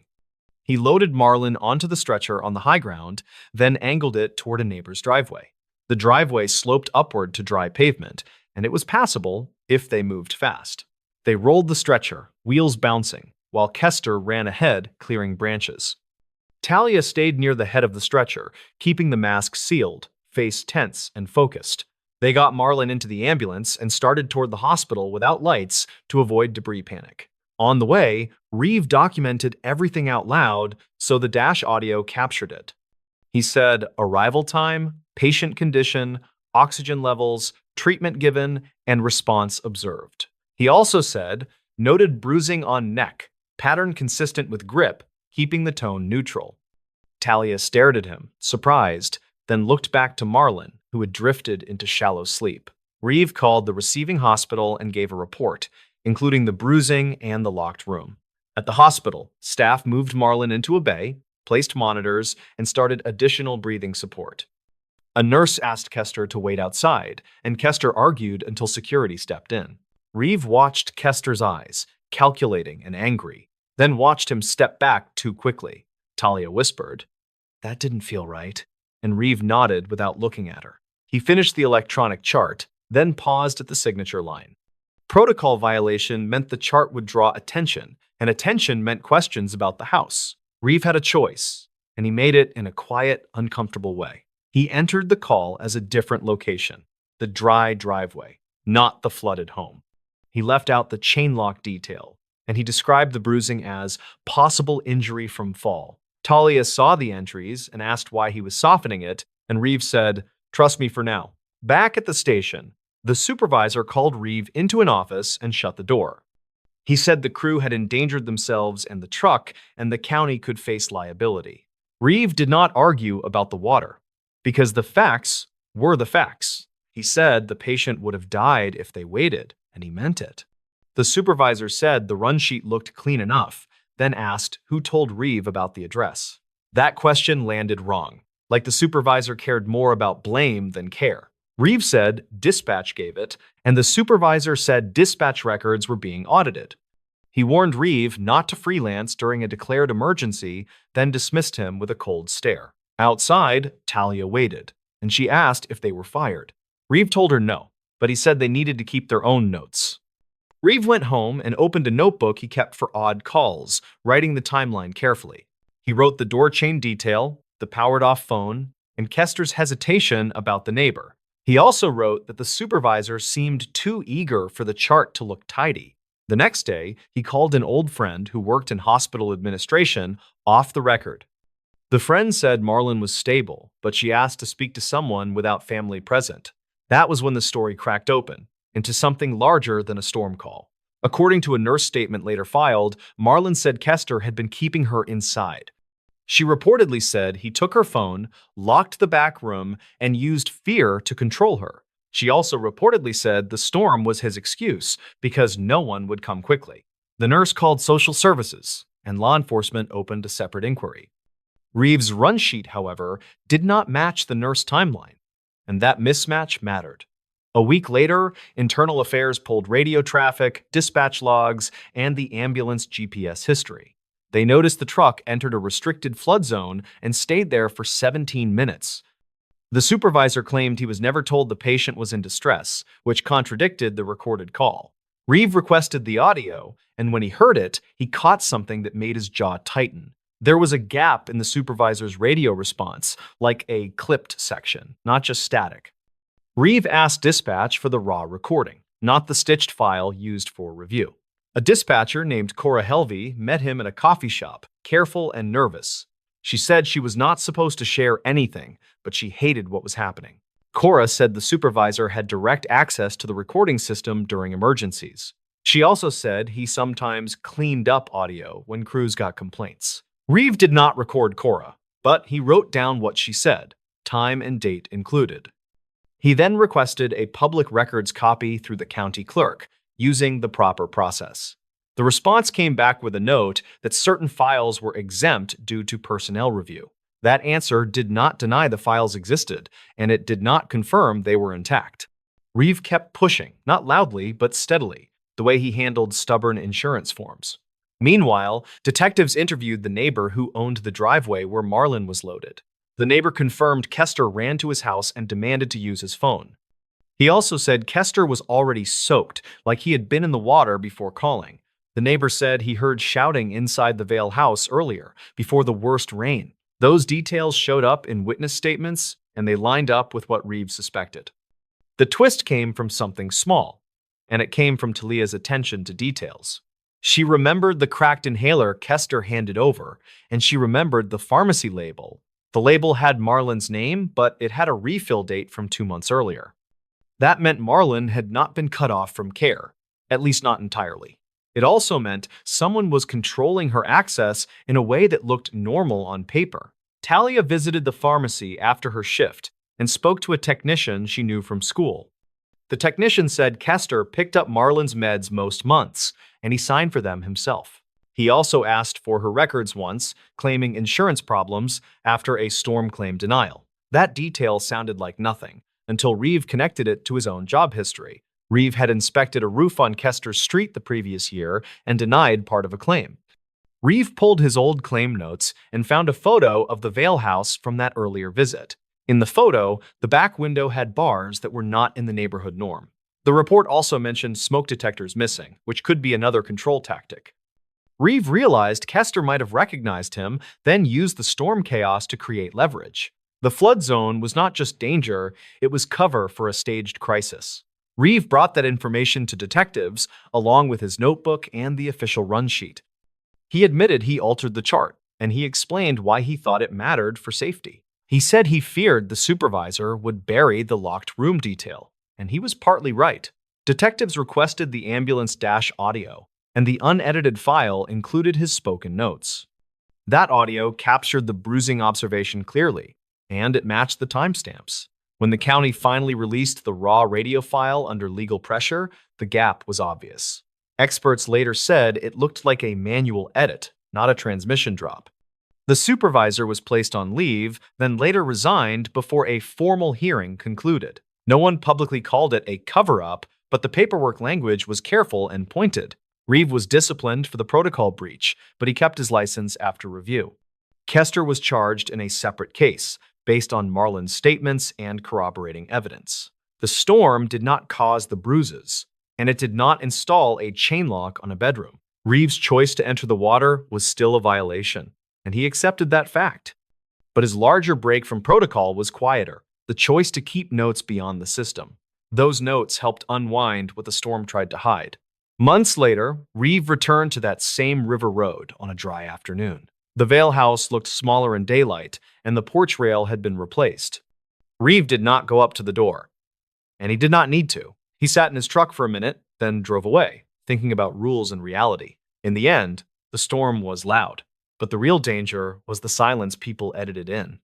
He loaded Marlon onto the stretcher on the high ground, then angled it toward a neighbor's driveway. The driveway sloped upward to dry pavement, and it was passable if they moved fast. They rolled the stretcher, wheels bouncing, while Kester ran ahead, clearing branches. Talia stayed near the head of the stretcher, keeping the mask sealed, face tense and focused. They got Marlon into the ambulance and started toward the hospital without lights to avoid debris panic. On the way, Reeve documented everything out loud, so the dash audio captured it. He said arrival time, patient condition, oxygen levels, treatment given, and response observed. He also said noted bruising on neck, pattern consistent with grip, keeping the tone neutral. Talia stared at him, surprised, then looked back to Marlon, who had drifted into shallow sleep. Reeve called the receiving hospital and gave a report, including the bruising and the locked room. At the hospital, staff moved Marlon into a bay, placed monitors, and started additional breathing support. A nurse asked Kester to wait outside, and Kester argued until security stepped in. Reeve watched Kester's eyes, calculating and angry, then watched him step back too quickly. Talia whispered, "That didn't feel right," and Reeve nodded without looking at her. He finished the electronic chart, then paused at the signature line. Protocol violation meant the chart would draw attention, and attention meant questions about the house. Reeve had a choice, and he made it in a quiet, uncomfortable way. He entered the call as a different location, the dry driveway, not the flooded home. He left out the chain lock detail, and he described the bruising as possible injury from fall. Talia saw the entries and asked why he was softening it, and Reeve said, "Trust me for now." Back at the station, the supervisor called Reeve into an office and shut the door. He said the crew had endangered themselves and the truck, and the county could face liability. Reeve did not argue about the water, because the facts were the facts. He said the patient would have died if they waited, and he meant it. The supervisor said the run sheet looked clean enough, then asked who told Reeve about the address. That question landed wrong, like the supervisor cared more about blame than care. Reeve said dispatch gave it, and the supervisor said dispatch records were being audited. He warned Reeve not to freelance during a declared emergency, then dismissed him with a cold stare. Outside, Talia waited, and she asked if they were fired. Reeve told her no, but he said they needed to keep their own notes. Reeve went home and opened a notebook he kept for odd calls, writing the timeline carefully. He wrote the door chain detail, the powered-off phone, and Kester's hesitation about the neighbor. He also wrote that the supervisor seemed too eager for the chart to look tidy. The next day, he called an old friend who worked in hospital administration off the record. The friend said Marlon was stable, but she asked to speak to someone without family present. That was when the story cracked open into something larger than a storm call. According to a nurse statement later filed, Marlon said Kester had been keeping her inside. She reportedly said he took her phone, locked the back room, and used fear to control her. She also reportedly said the storm was his excuse because no one would come quickly. The nurse called social services, and law enforcement opened a separate inquiry. Reeves' run sheet, however, did not match the nurse timeline, and that mismatch mattered. A week later, Internal Affairs pulled radio traffic, dispatch logs, and the ambulance GPS history. They noticed the truck entered a restricted flood zone and stayed there for 17 minutes. The supervisor claimed he was never told the patient was in distress, which contradicted the recorded call. Reeve requested the audio, and when he heard it, he caught something that made his jaw tighten. There was a gap in the supervisor's radio response, like a clipped section, not just static. Reeve asked dispatch for the raw recording, not the stitched file used for review. A dispatcher named Cora Helvey met him at a coffee shop, careful and nervous. She said she was not supposed to share anything, but she hated what was happening. Cora said the supervisor had direct access to the recording system during emergencies. She also said he sometimes cleaned up audio when crews got complaints. Reeve did not record Cora, but he wrote down what she said, time and date included. He then requested a public records copy through the county clerk, using the proper process. The response came back with a note that certain files were exempt due to personnel review. That answer did not deny the files existed, and it did not confirm they were intact. Reeve kept pushing, not loudly, but steadily, the way he handled stubborn insurance forms. Meanwhile, detectives interviewed the neighbor who owned the driveway where Marlon was loaded. The neighbor confirmed Kester ran to his house and demanded to use his phone. He also said Kester was already soaked, like he had been in the water before calling. The neighbor said he heard shouting inside the Vale house earlier, before the worst rain. Those details showed up in witness statements, and they lined up with what Reeves suspected. The twist came from something small, and it came from Talia's attention to details. She remembered the cracked inhaler Kester handed over, and she remembered the pharmacy label. The label had Marlon's name, but it had a refill date from 2 months earlier. That meant Marlon had not been cut off from care, at least not entirely. It also meant someone was controlling her access in a way that looked normal on paper. Talia visited the pharmacy after her shift and spoke to a technician she knew from school. The technician said Kester picked up Marlon's meds most months, and he signed for them himself. He also asked for her records once, claiming insurance problems after a storm claim denial. That detail sounded like nothing, until Reeve connected it to his own job history. Reeve had inspected a roof on Kester's street the previous year and denied part of a claim. Reeve pulled his old claim notes and found a photo of the Vale house from that earlier visit. In the photo, the back window had bars that were not in the neighborhood norm. The report also mentioned smoke detectors missing, which could be another control tactic. Reeve realized Kester might have recognized him, then used the storm chaos to create leverage. The flood zone was not just danger, it was cover for a staged crisis. Reeve brought that information to detectives, along with his notebook and the official run sheet. He admitted he altered the chart, and he explained why he thought it mattered for safety. He said he feared the supervisor would bury the locked room detail, and he was partly right. Detectives requested the ambulance dash audio, and the unedited file included his spoken notes. That audio captured the bruising observation clearly, and it matched the timestamps. When the county finally released the raw radio file under legal pressure, the gap was obvious. Experts later said it looked like a manual edit, not a transmission drop. The supervisor was placed on leave, then later resigned before a formal hearing concluded. No one publicly called it a cover-up, but the paperwork language was careful and pointed. Reeve was disciplined for the protocol breach, but he kept his license after review. Kester was charged in a separate case, based on Marlon's statements and corroborating evidence. The storm did not cause the bruises, and it did not install a chain lock on a bedroom. Reeves' choice to enter the water was still a violation, and he accepted that fact. But his larger break from protocol was quieter, the choice to keep notes beyond the system. Those notes helped unwind what the storm tried to hide. Months later, Reeve returned to that same river road on a dry afternoon. The Vale house looked smaller in daylight, and the porch rail had been replaced. Reeve did not go up to the door, and he did not need to. He sat in his truck for a minute, then drove away, thinking about rules and reality. In the end, the storm was loud, but the real danger was the silence people edited in.